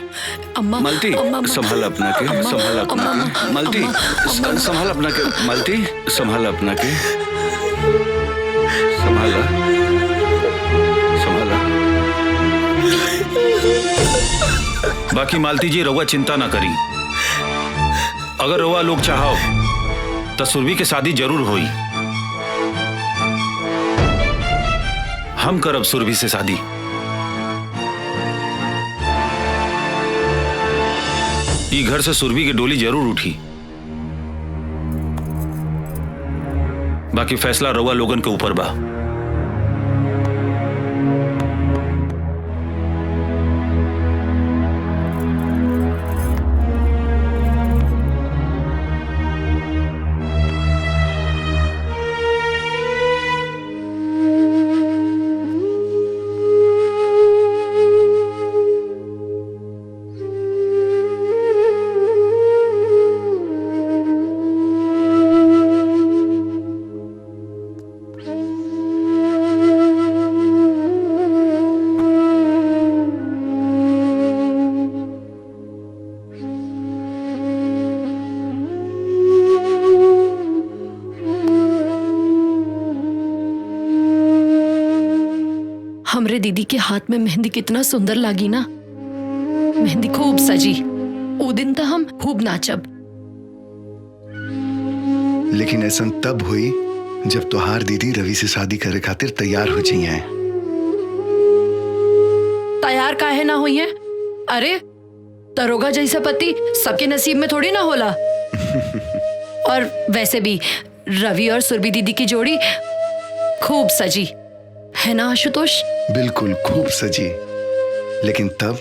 Speaker 1: मालती संभाल अपना के, संभाल अपना के। मालती संभाल अपना के, मालती संभाल अपना के, संभाला संभाला।
Speaker 12: बाकी मालती जी रउआ चिंता ना करी। अगर रउआ लोग चाहो तो सुरभि के शादी जरूर होई। हम करब सुरभि से शादी। ई घर से सुरभि की डोली जरूर उठी। बाकी फैसला रउआ लोगन के ऊपर बा।
Speaker 7: हमरे दीदी के हाथ में मेहंदी कितना सुंदर लागी ना। मेहंदी खूब सजी। वो दिन तो हम खूब नाचब।
Speaker 6: लेकिन ऐसा तब हुई जब तोहार दीदी रवि से शादी करे खातिर तैयार हो जाई हैं।
Speaker 7: तैयार काहे ना हुई है? अरे दरोगा जैसा पति सबके नसीब में थोड़ी ना होला। और वैसे भी रवि और सुरभि दीदी की जोड़ी खूब सजी है ना आशुतोष?
Speaker 6: बिल्कुल खूब सजी। लेकिन तब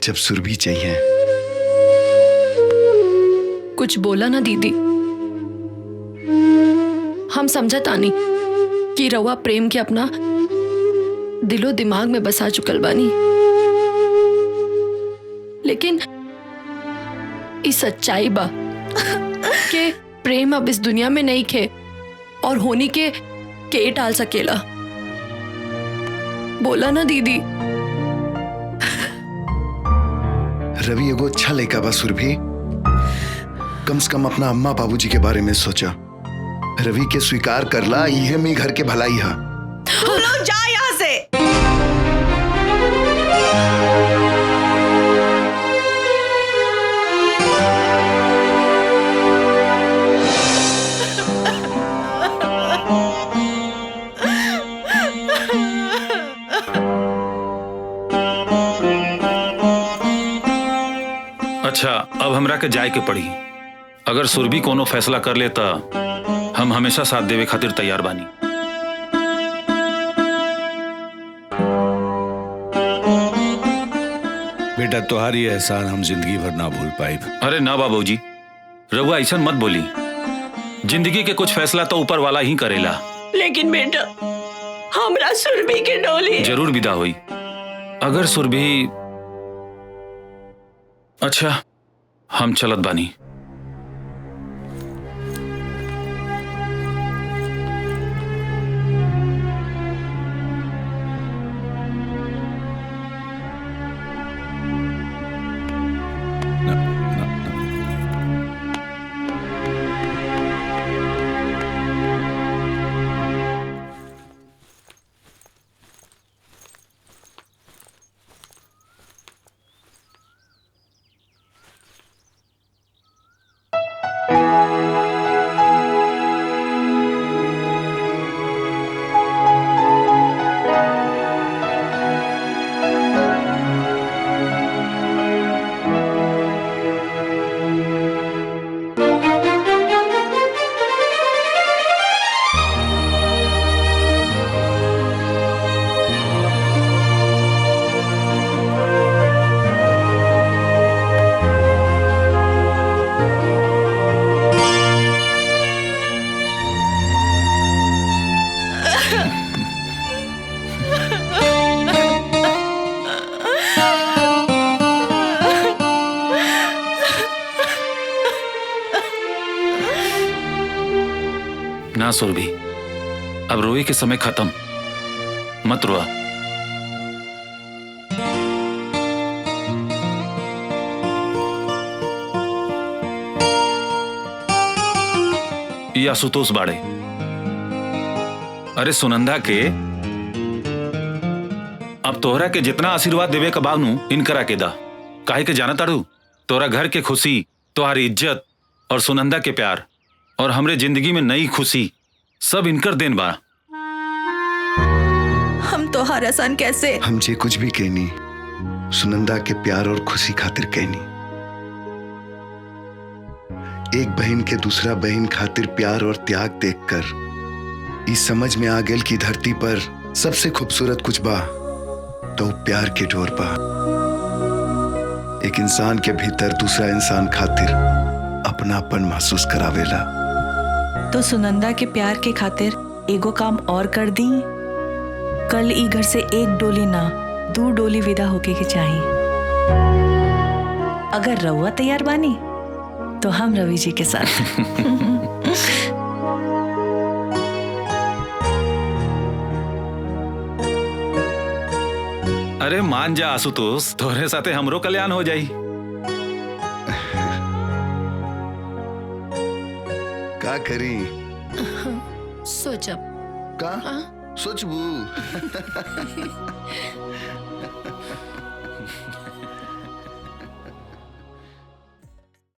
Speaker 6: जब सुरभि चाहिए।
Speaker 7: कुछ बोला ना दीदी। हम समझा तानी कि रवा प्रेम के अपना दिलो दिमाग में बसा चुकल बानी, लेकिन इस सच्चाई बा कि प्रेम अब इस दुनिया में नहीं खे और होनी के टाल सकेला। बोला ना दीदी,
Speaker 6: रवि एगो अच्छा लड़का बा सुरभि। कम से कम अपना अम्मा बाबूजी के बारे में सोचा। रवि के स्वीकार करला, ये में घर के भलाई है।
Speaker 3: तुम लोग जा यहाँ से।
Speaker 12: अच्छा, अब हमरा के जाए के पड़ी। अगर सुरभि कोनो फैसला कर लेता, हम हमेशा साथ देवे खातिर तैयार बानी।
Speaker 1: बेटा तुम्हारी एहसान हम जिंदगी भर ना भूल पाए।
Speaker 12: अरे ना बाबूजी, रघुआ ऐसा मत बोली। जिंदगी के कुछ फैसला तो ऊपर वाला ही करेला।
Speaker 3: लेकिन बेटा, हमरा सुरभि के डोली
Speaker 12: जरूर विदा हुई। अगर सुरभि, अच्छा हम चलत बानी। ना सुरभि, अब रोए के समय खत्म। मत रोआ। ये आशुतोष बाड़े। अरे सुनंदा के अब तोहरा के जितना आशीर्वाद देवे का बानू इनकरा के दा। काहे के जाना ताड़ू, तोरा घर के खुशी, तुम्हारी इज्जत और सुनंदा के प्यार और हमरे जिंदगी में नई खुशी सब इनकर देन बा।
Speaker 2: हम तो हर आसान कैसे
Speaker 6: हम जे कुछ भी कहनी सुनंदा के प्यार और खुशी खातिर कहनी। एक बहन के दूसरा बहन खातिर प्यार और त्याग देखकर इस समझ में आ गेल कि धरती पर सबसे खूबसूरत कुछ बा तो प्यार के डोर बा। एक इंसान के भीतर दूसरा इंसान खातिर अपनापन महसूस करावेला।
Speaker 8: तो सुनंदा के प्यार के खातिर एगो काम और कर दी। कल ई घर से एक डोली ना 2 डोली विदा होके के चाहिए। अगर रउआ तैयार बानी तो हम रवि जी के साथ।
Speaker 12: अरे मान जा आशुतोष, तोहरे साथे हमरो कल्याण हो जाई।
Speaker 6: का करी?
Speaker 7: सोचब
Speaker 6: का सोचबू?